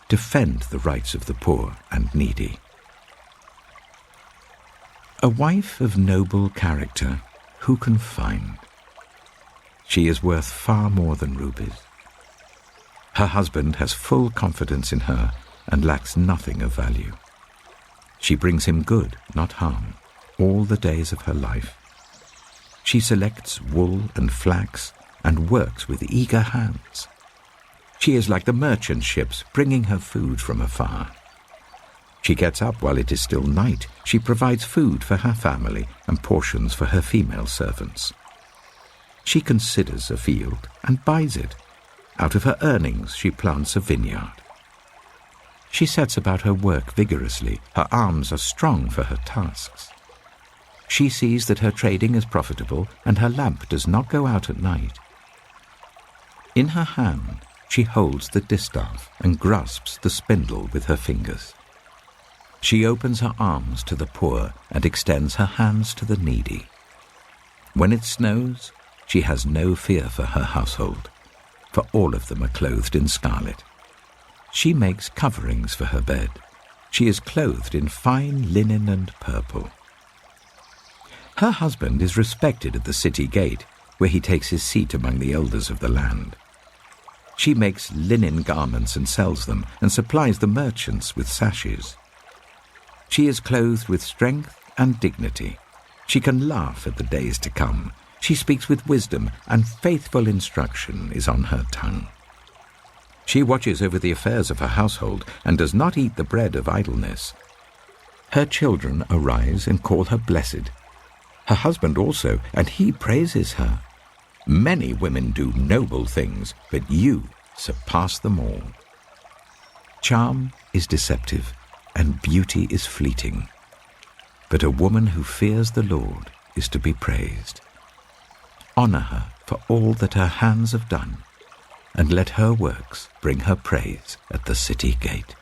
Defend the rights of the poor and needy. A wife of noble character, who can find? She is worth far more than rubies. Her husband has full confidence in her and lacks nothing of value. She brings him good, not harm, all the days of her life. She selects wool and flax and works with eager hands. She is like the merchant ships bringing her food from afar. She gets up while it is still night. She provides food for her family and portions for her female servants. She considers a field and buys it. Out of her earnings she plants a vineyard. She sets about her work vigorously. Her arms are strong for her tasks. She sees that her trading is profitable and her lamp does not go out at night. In her hand she holds the distaff and grasps the spindle with her fingers. She opens her arms to the poor and extends her hands to the needy. When it snows, She has no fear for her household, for all of them are clothed in scarlet. She makes coverings for her bed. She is clothed in fine linen and purple. Her husband is respected at the city gate, where he takes his seat among the elders of the land. She makes linen garments and sells them, and supplies the merchants with sashes. She is clothed with strength and dignity. She can laugh at the days to come. She speaks with wisdom, and faithful instruction is on her tongue. She watches over the affairs of her household, and does not eat the bread of idleness. Her children arise and call her blessed. Her husband also, and he praises her. Many women do noble things, but you surpass them all. Charm is deceptive, and beauty is fleeting. But a woman who fears the Lord is to be praised. Honor her for all that her hands have done, and let her works bring her praise at the city gate.